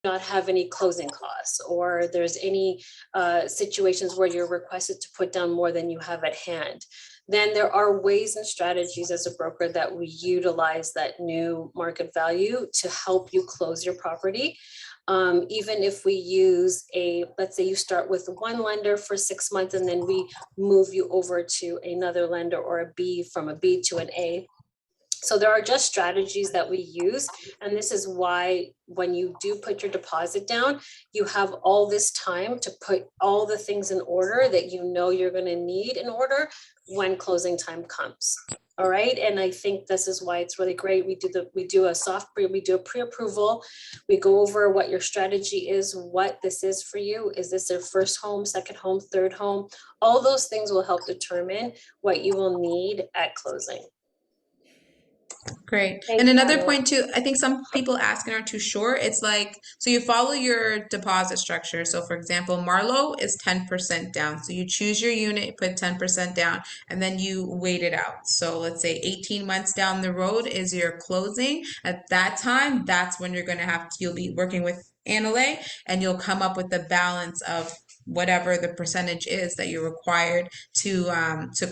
not have any closing costs, or there's any situations where you're requested to put down more than you have at hand. Then there are ways and strategies as a broker that we utilize that new market value to help you close your property. Even if we use let's say you start with one lender for 6 months and then we move you over to another lender, or a B, from a B to an A. So there are just strategies that we use. And this is why when you do put your deposit down, you have all this time to put all the things in order that you're going to need in order when closing time comes. All right. And I think this is why it's really great. We do a pre-approval. We go over what your strategy is, what this is for you. Is this their first home, second home, third home? All those things will help determine what you will need at closing.
Great.
Thank
And
you,
another
Annalay.
point too, I think some people ask and are too sure. It's like, so you follow your deposit structure. So for example, Marlowe is 10% down. So you choose your unit, you put 10% down, and then you wait it out. So let's say 18 months down the road is your closing. At that time, that's when you'll be working with Annalay, and you'll come up with the balance of whatever the percentage is that you're required to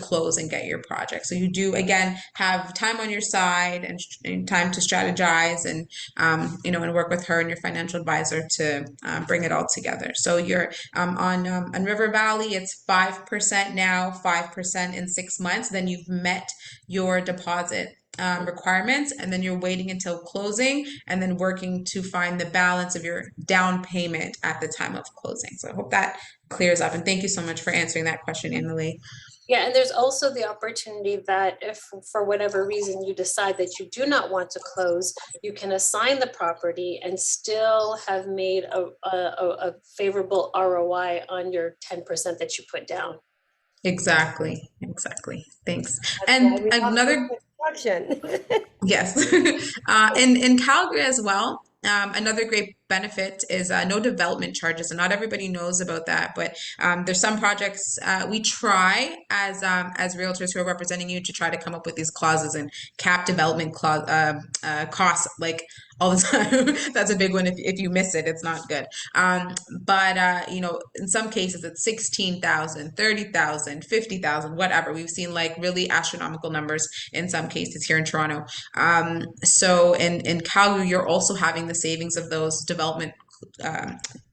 close and get your project. So you do again have time on your side and time to strategize and and work with her and your financial advisor to bring it all together. So you're on River Valley, it's 5% now, 5% in 6 months. Then you've met your deposit requirements, and then you're waiting until closing and then working to find the balance of your down payment at the time of closing. So I hope that clears up, and thank you so much for answering that question, Annalay.
Yeah, and there's also the opportunity that if for whatever reason you decide that you do not want to close, you can assign the property and still have made a favorable ROI on your 10% that you put down.
Exactly. Thanks.
That's why
And
we love
another,
construction.
yes, in Calgary as well. Another great benefit is no development charges, and not everybody knows about that. But there's some projects we try as realtors who are representing you to try to come up with these clauses and cap development costs like all the time. That's a big one. If you miss it, it's not good. But in some cases it's 16,000, 30,000, 50,000, whatever. We've seen like really astronomical numbers in some cases here in Toronto. So in Calgary, you're also having the savings of those development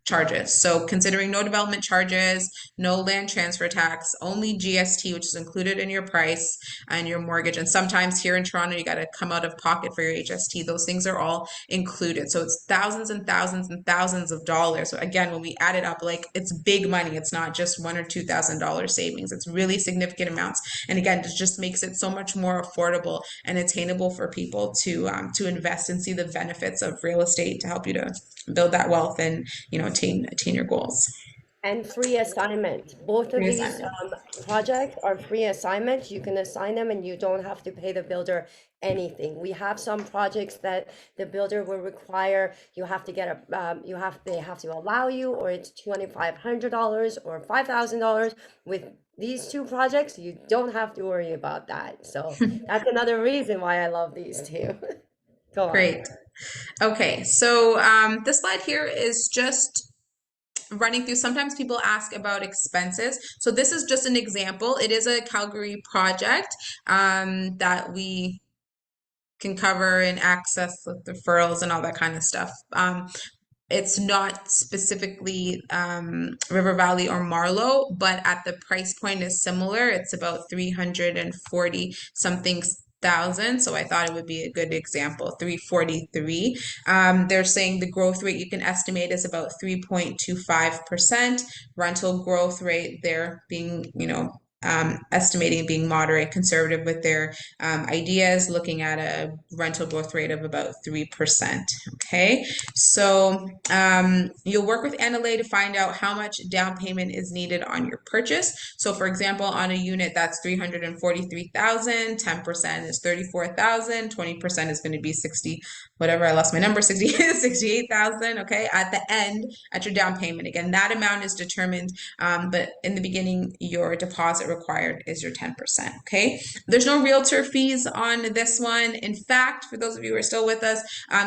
charges. So considering no development charges, no land transfer tax, only GST, which is included in your price and your mortgage. And sometimes here in Toronto, you got to come out of pocket for your HST. Those things are all included. So it's thousands and thousands and thousands of dollars. So again, when we add it up, like it's big money. It's not just $1,000 or $2,000 savings. It's really significant amounts. And again, it just makes it so much more affordable and attainable for people to invest and see the benefits of real estate to help you to build that wealth and attain your goals.
And free assignment. Both of
Free
these
assignment.
projects are free assignments. You can assign them and you don't have to pay the builder anything. We have some projects that the builder will require you have to get they have to allow you, or it's $2,500 or $5,000. With these two projects, you don't have to worry about that. So that's another reason why I love these two. Go on.
Great. Okay, so this slide here is just running through. Sometimes people ask about expenses. So this is just an example. It is a Calgary project that we can cover and access with deferrals and all that kind of stuff. it's not specifically River Valley or Marlow, but at the price point is similar. It's about 340 something thousand. So I thought it would be a good example, 343. They're saying the growth rate you can estimate is about 3.25%. Rental growth rate, they're being, estimating being moderate, conservative with their ideas, looking at a rental growth rate of about 3%. Okay. So you'll work with Annalay to find out how much down payment is needed on your purchase. So for example, on a unit that's 343,000, 10% is 34,000, 20% is going to be 60, whatever, I lost my number, 60, 68,000. Okay. At the end, at your down payment, again, that amount is determined, but in the beginning, your deposit required is your 10%. Okay. There's no realtor fees on this one. In fact, for those of you who are still with us,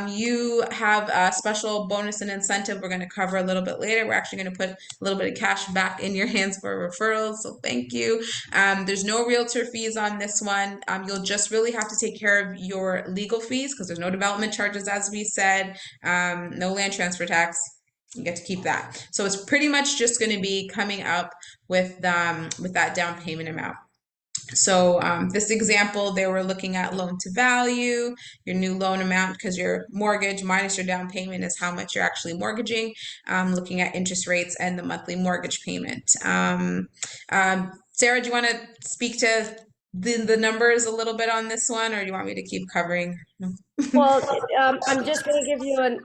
you have a special bonus and incentive we're going to cover a little bit later. We're actually going to put a little bit of cash back in your hands for referrals. So thank you. There's no realtor fees on this one. You'll just really have to take care of your legal fees because there's no development charges, as we said, no land transfer tax. You get to keep that. So it's pretty much just going to be coming up with that down payment amount. So this example, they were looking at loan to value, your new loan amount, because your mortgage minus your down payment is how much you're actually mortgaging, looking at interest rates and the monthly mortgage payment. Sarah, do you want to speak to the numbers a little bit on this one, or do you want me to keep covering?
Well, I'm just going to give you an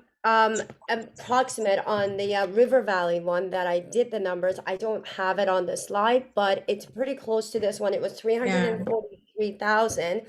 approximate on the River Valley one that I did the numbers. I don't have it on the slide, but it's pretty close to this one. It was
Yeah.
343,000.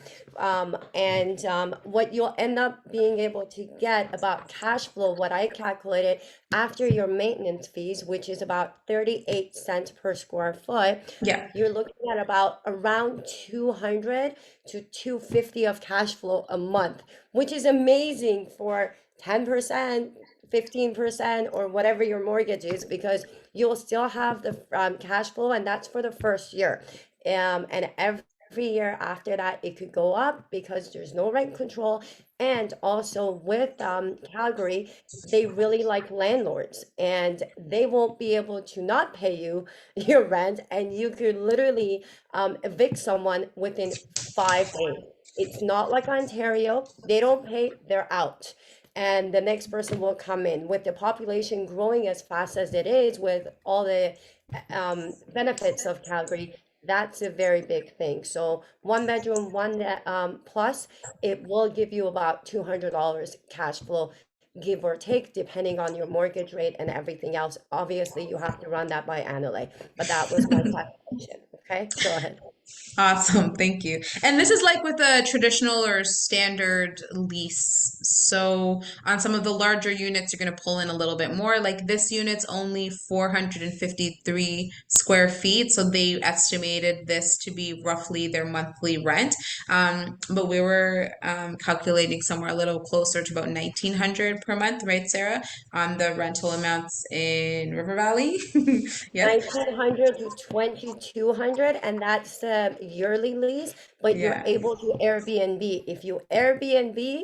What you'll end up being able to get about cash flow, what I calculated after your maintenance fees, which is about 38 cents per square foot,
Yeah.
you're looking at about around 200 to 250 of cash flow a month, which is amazing for 10%, 15%, or whatever your mortgage is, because you'll still have the cash flow, and that's for the first year. And every year after that, it could go up because there's no rent control. And also with Calgary, they really like landlords, and they won't be able to not pay you your rent, and you could literally evict someone within 5 days. It's not like Ontario. They don't pay, they're out. And the next person will come in. With the population growing as fast as it is, with all the benefits of Calgary, that's a very big thing. So one bedroom, one plus, it will give you about $200 cash flow, give or take, depending on your mortgage rate and everything else. Obviously, you have to run that by Annalay, but that was my calculation. Okay, go ahead.
Awesome, thank you. And this is like with a traditional or standard lease. So on some of the larger units, you're going to pull in a little bit more. Like this unit's only 453 square feet, so they estimated this to be roughly their monthly rent. But we were calculating somewhere a little closer to about 1,900 per month, right, Sarah, on the rental amounts in River Valley? Yes.
1,900 to 2,200, and that's the yearly lease, but you're
Yeah,
able to Airbnb. If you Airbnb,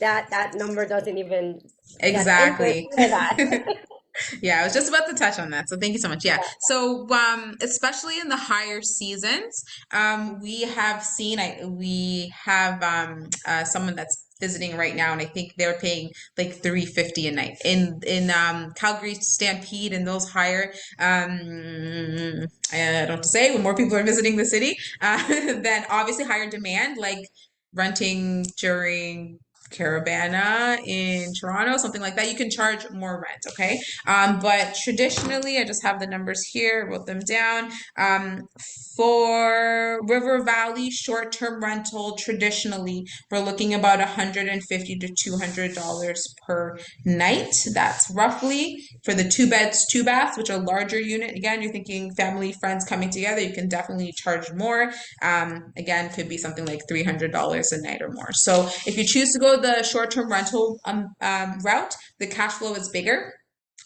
that number doesn't even get anywhere
exactly.
near that.
Yeah, I was just about to touch on that. So thank you so much. Yeah.
Yeah.
So especially in the higher seasons, we have someone that's visiting right now, and I think they're paying like 350 a night in Calgary Stampede and those higher I don't know what to say, when more people are visiting the city, then obviously higher demand, like renting during Caravana in Toronto, something like that, you can charge more rent, okay? But traditionally, I just have the numbers here, wrote them down. For River Valley short-term rental, traditionally, we're looking about $150 to $200 per night. That's roughly for the two beds, two baths, which are larger unit. Again, you're thinking family, friends coming together, you can definitely charge more. Again, could be something like $300 a night or more. So if you choose to go the short-term rental route, the cash flow is bigger.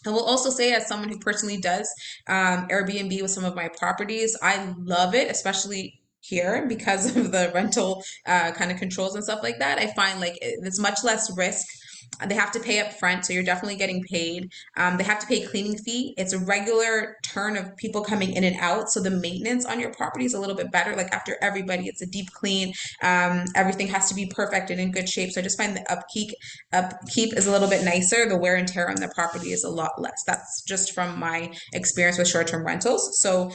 I will also say, as someone who personally does Airbnb with some of my properties, I love it, especially here because of the rental kind of controls and stuff like that. I find like it's much less risk They have to pay up front, so you're definitely getting paid. They have to pay cleaning fee. It's a regular turn of people coming in and out, so the maintenance on your property is a little bit better. Like after everybody, it's a deep clean. Everything has to be perfect and in good shape. So I just find the upkeep is a little bit nicer. The wear and tear on the property is a lot less. That's just from my experience with short-term rentals. So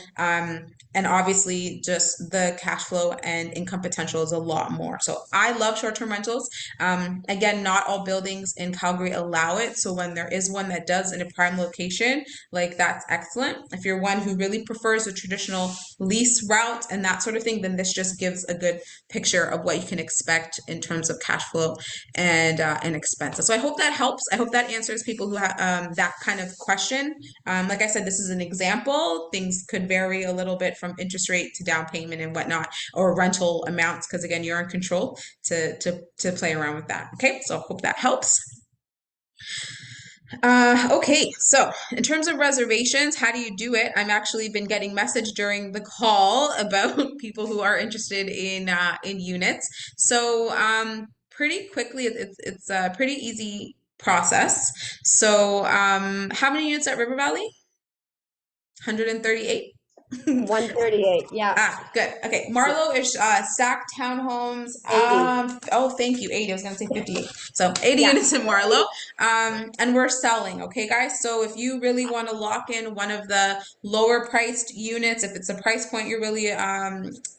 and obviously just the cash flow and income potential is a lot more. So I love short-term rentals. Again, not all buildings in Calgary allow it. So when there is one that does in a prime location, like that's excellent. If you're one who really prefers a traditional lease route and that sort of thing, then this just gives a good picture of what you can expect in terms of cash flow and expenses. So I hope that helps. I hope that answers people who have that kind of question. Like I said, this is an example. Things could vary a little bit from interest rate to down payment and whatnot, or rental amounts, because again, you're in control to play around with that. Okay, so hope that helps. Okay, so in terms of reservations, how do you do it? I've actually been getting message during the call about people who are interested in units. So pretty quickly, it's a pretty easy process. So how many units at River Valley? 138.
138, yeah,
Ah, good. Okay. Marlow is stacked townhomes.
80.
Oh, thank you. 80. I was gonna say 58. So 80
Yeah.
units in Marlow. And we're selling. Okay, guys. So if you really want to lock in one of the lower priced units, if it's a price point you're really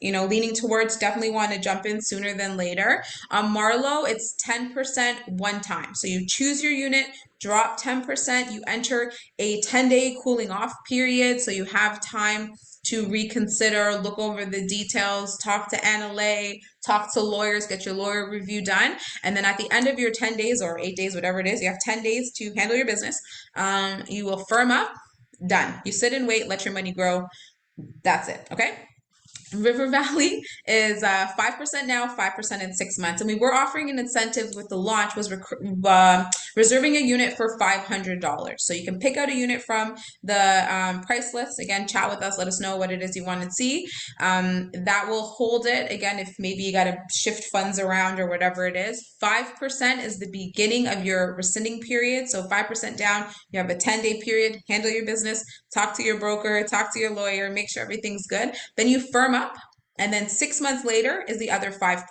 leaning towards, definitely want to jump in sooner than later. Marlow, it's 10% one time. So you choose your unit, drop 10%. You enter a 10-day cooling off period, so you have time to reconsider, look over the details, talk to Annalay, talk to lawyers, get your lawyer review done. And then at the end of your 10 days or 8 days, whatever it is, you have 10 days to handle your business. You will firm up, done. You sit and wait, let your money grow. That's it. Okay. River Valley is 5% now, 5% in 6 months. And we were offering an incentive with the launch was reserving a unit for $500. So you can pick out a unit from the price list. Again, chat with us. Let us know what it is you want to see. That will hold it. Again, if maybe you got to shift funds around or whatever it is. 5% is the beginning of your rescinding period. So 5% down, you have a 10-day period, handle your business, talk to your broker, talk to your lawyer, make sure everything's good. Then you firm up, and then 6 months later is the other 5%.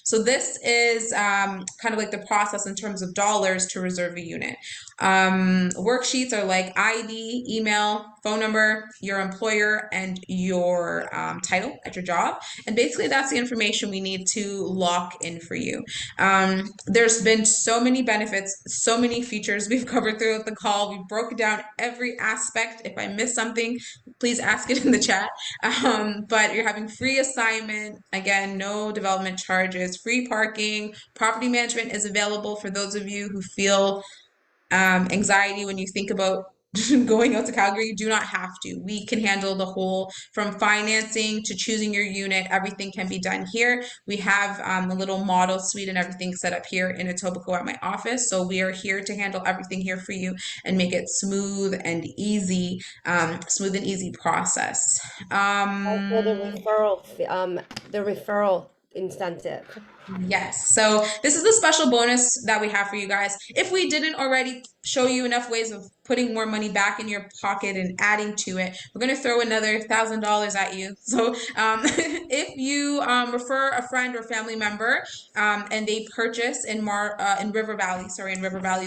So this is kind of like the process in terms of dollars to reserve a unit. Worksheets are like ID, email, phone number, your employer, and your title at your job. And basically that's the information we need to lock in for you. There's been so many benefits, so many features we've covered throughout the call. We've broken down every aspect. If I missed something, please ask it in the chat. But you're having free assignment, again, no development charges, free parking, property management is available for those of you who feel anxiety when you think about going out to Calgary. You do not have to. We can handle the whole, from financing to choosing your unit. Everything can be done here. We have a little model suite and everything set up here in Etobicoke at my office. So we are here to handle everything here for you and make it smooth and easy process.
Also the referral incentive.
Yes. So this is the special bonus that we have for you guys. If we didn't already show you enough ways of putting more money back in your pocket and adding to it, we're going to throw another $1,000 at you. So if you refer a friend or family member and they purchase in River Valley,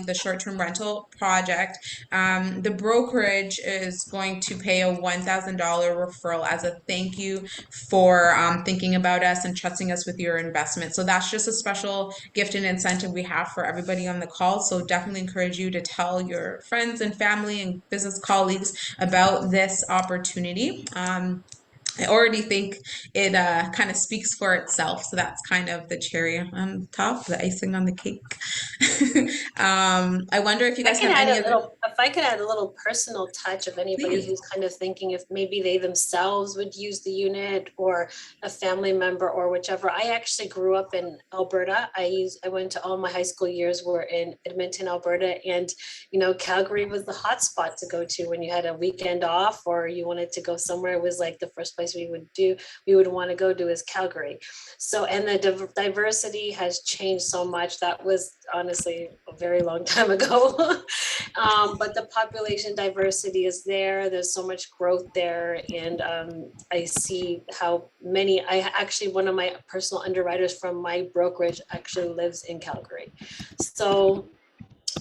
the short-term rental project, the brokerage is going to pay a $1,000 referral as a thank you for thinking about us and trusting us with your investment. So that's just a special gift and incentive we have for everybody on the call. So definitely encourage you to tell your friends and family and business colleagues about this opportunity. I already think it kind of speaks for itself. So that's kind of the cherry on top, the icing on the cake. I wonder if you guys have any other.
If I could add a little personal touch of anybody
Please.
who's kind of thinking if maybe they themselves would use the unit or a family member or whichever. I actually grew up in Alberta. I went to all my high school years were in Edmonton, Alberta, and Calgary was the hot spot to go to when you had a weekend off or you wanted to go somewhere. It was like the first place place we would want to go to is Calgary. So, and the diversity has changed so much. That was honestly a very long time ago. But the population diversity is there. There's so much growth there. And I see how many, one of my personal underwriters from my brokerage actually lives in Calgary. So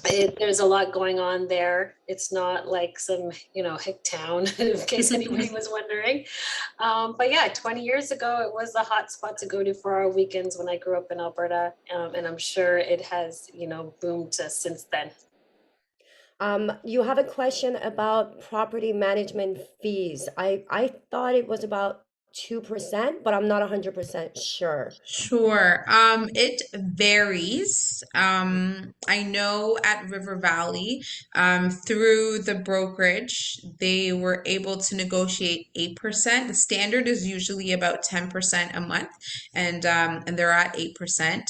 there's a lot going on there. It's not like some, hick town, in case anybody was wondering. But yeah, 20 years ago, it was a hot spot to go to for our weekends when I grew up in Alberta. And I'm sure it has, boomed since then.
You have a question about property management fees. I thought it was about 2%, but I'm not 100% sure.
Sure. It varies. I know at River Valley, through the brokerage, they were able to negotiate 8%. The standard is usually about 10% a month, and they're at 8%.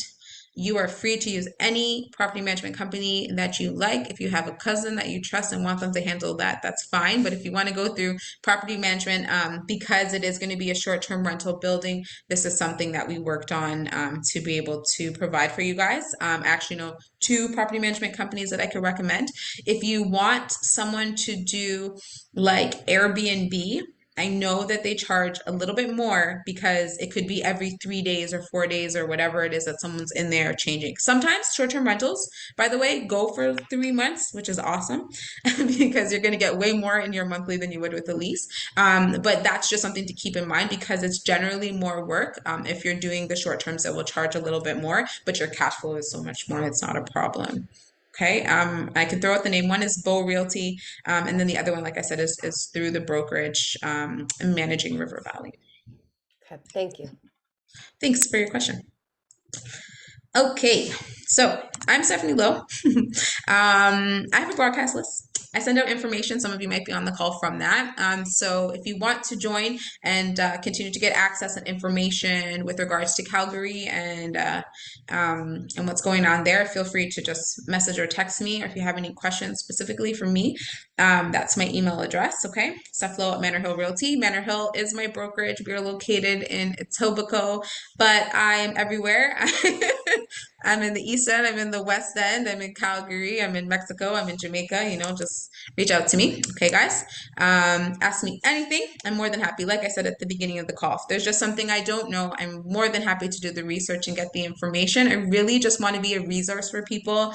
You are free to use any property management company that you like. If you have a cousin that you trust and want them to handle that, that's fine. But if you want to go through property management, because it is going to be a short-term rental building, this is something that we worked on to be able to provide for you guys. I actually know two property management companies that I could recommend. If you want someone to do like Airbnb, I know that they charge a little bit more because it could be every 3 days or 4 days or whatever it is that someone's in there changing. Sometimes short-term rentals, by the way, go for 3 months, which is awesome because you're going to get way more in your monthly than you would with a lease. But that's just something to keep in mind because it's generally more work. If you're doing the short terms, it will charge a little bit more, but your cash flow is so much more. It's not a problem. Okay, I can throw out the name. One is Bow Realty, and then the other one, like I said, is through the brokerage, managing River Valley.
Okay, thank you.
Thanks for your question. Okay, so I'm Stephanie Lowe. I have a broadcast list. I send out information. Some of you might be on the call from that. So if you want to join and continue to get access and information with regards to Calgary and what's going on there, feel free to just message or text me. Or if you have any questions specifically for me, that's my email address. Okay, Stephlo at Manor Hill Realty. Manor Hill is my brokerage. We are located in Etobicoke, but I'm everywhere. I'm in the East End, I'm in the West End, I'm in Calgary, I'm in Mexico, I'm in Jamaica, just reach out to me. Okay, guys? Ask me anything. I'm more than happy. Like I said at the beginning of the call, if there's just something I don't know, I'm more than happy to do the research and get the information. I really just want to be a resource for people,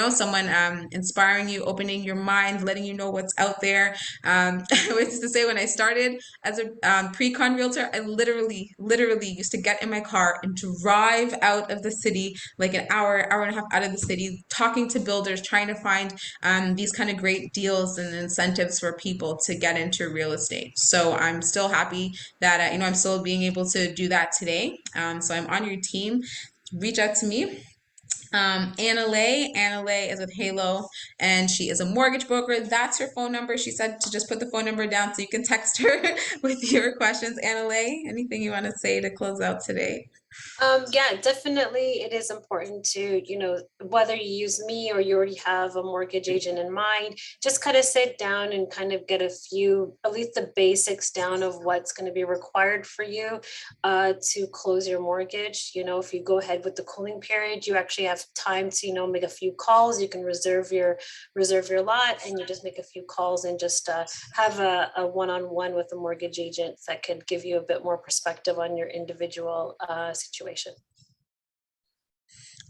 someone inspiring you, opening your mind, letting you know what's out there. I always used to say when I started as a pre-con realtor, I literally used to get in my car and drive out of the city, like an hour and a half out of the city, talking to builders, trying to find these kind of great deals and incentives for people to get into real estate. So I'm still happy that I'm still being able to do that today. So I'm on your team. Reach out to me. Annalay is with Halo, and she is a mortgage broker. That's her phone number. She said to just put the phone number down so you can text her with your questions. Annalay, anything you want to say to close out today?
Yeah, definitely. It is important to, whether you use me or you already have a mortgage agent in mind, just kind of sit down and kind of get at least the basics down of what's going to be required for you to close your mortgage. If you go ahead with the cooling period, you actually have time to, make a few calls. You can reserve your lot and you just make a few calls and just have a one-on-one with a mortgage agent that could give you a bit more perspective on your individual situation.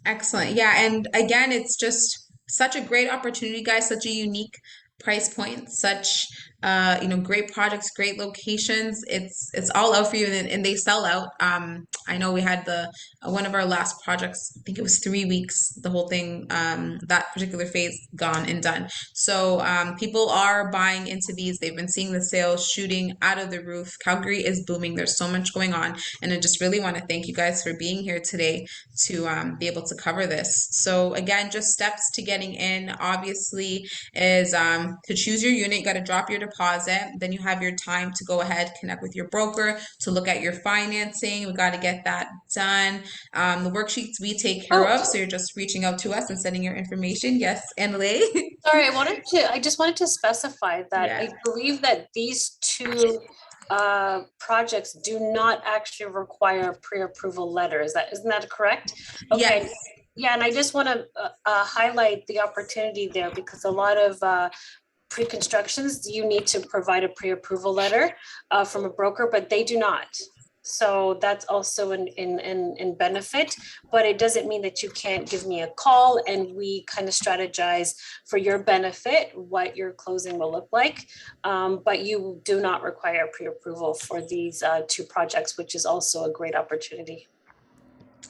Excellent. Yeah. And again, it's just such a great opportunity, guys, such a unique price point, such great projects, great locations. It's all out for you, and they sell out. I know we had the one of our last projects, I think it was 3 weeks, the whole thing, that particular phase gone and done. So people are buying into these. They've been seeing the sales shooting out of the roof. Calgary is booming. There's so much going on, and I just really want to thank you guys for being here today to be able to cover this. So again, just steps to getting in, obviously, is to choose your unit. You got to drop your deposit. Then you have your time to go ahead, connect with your broker to look at your financing. We got to get that done. The worksheets we take care of. So you're just reaching out to us and sending your information. Yes, Annalay.
Sorry, I just wanted to specify that
Yeah.
I believe that these two projects do not actually require pre-approval letters. Isn't that correct? Okay.
Yes.
Yeah, and I just want to highlight the opportunity there because a lot of pre-constructions, you need to provide a pre-approval letter from a broker, but they do not. So that's also in benefit, but it doesn't mean that you can't give me a call and we kind of strategize for your benefit what your closing will look like. But you do not require pre-approval for these two projects, which is also a great opportunity.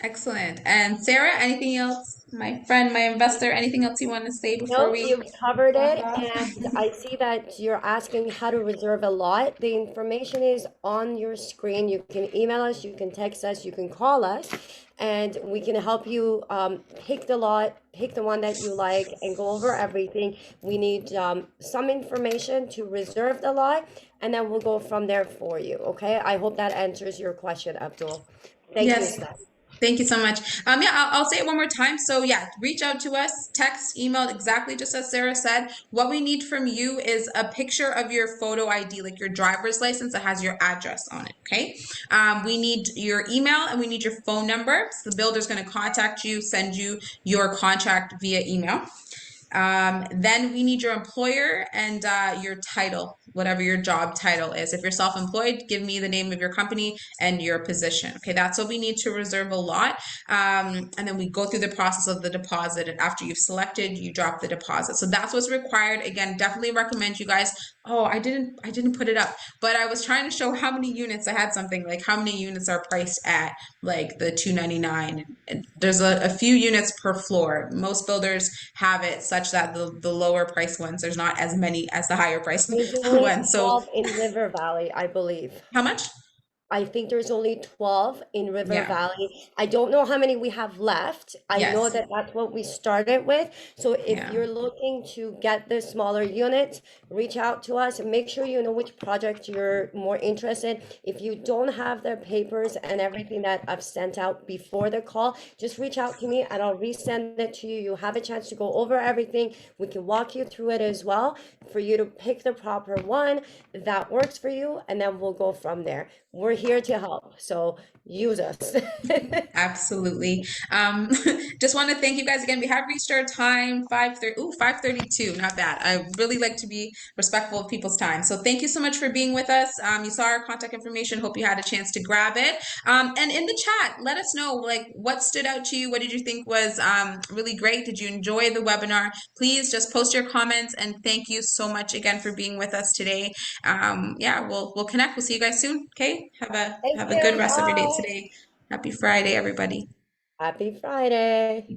Excellent. And Sarah, anything else? My friend, my investor, anything else you want to say before
No,
we
you've covered
wrap
it,
up?
and I see that you're asking how to reserve a lot. The information is on your screen. You can email us, you can text us, you can call us, and we can help you pick the lot, pick the one that you like, and go over everything. We need some information to reserve the lot, and then we'll go from there for you. Okay? I hope that answers your question, Abdul. Thank you,
Yes.
Steph.
Thank you so much. Yeah, I'll say it one more time. So yeah, reach out to us, text, email, exactly just as Sarah said. What we need from you is a picture of your photo ID, like your driver's license that has your address on it. Okay. We need your email and we need your phone number. So the builder's going to contact you, send you your contract via email. Then we need your employer and your title, whatever your job title is. If you're self-employed, give me the name of your company and your position. Okay, that's what we need to reserve a lot. And then we go through the process of the deposit. And after you've selected, you drop the deposit. So that's what's required. Again, definitely recommend you guys. Oh, I didn't put it up, but I was trying to show how many units. I had something like how many units are priced at like the $299. And there's a few units per floor. Most builders have it such that the lower price ones, there's not as many as the higher price
There's only
ones. So
12 in River Valley, I believe.
how much?
I think there's only 12 in River
Yeah.
Valley. I don't know how many we have left. I know
Yes.
that that's what we started with. So if
Yeah.
you're looking to get the smaller unit, reach out to us and make sure you know which project you're more interested. If you don't have the papers and everything that I've sent out before the call, just reach out to me and I'll resend it to you. You have a chance to go over everything. We can walk you through it as well for you to pick the proper one that works for you, and then we'll go from there. We're here to help, so use us.
Absolutely. Just want to thank you guys again. We have reached our time, 5:30. Ooh, 5:32. Not bad. I really like to be respectful of people's time. So thank you so much for being with us. You saw our contact information. Hope you had a chance to grab it. And in the chat, let us know like what stood out to you. What did you think was really great? Did you enjoy the webinar? Please just post your comments and thank you so much again for being with us today. Yeah, we'll connect. We'll see you guys soon. Okay.
Thank
Have a good
you.
rest of your day
Bye.
today. Happy Friday, everybody.
Happy Friday.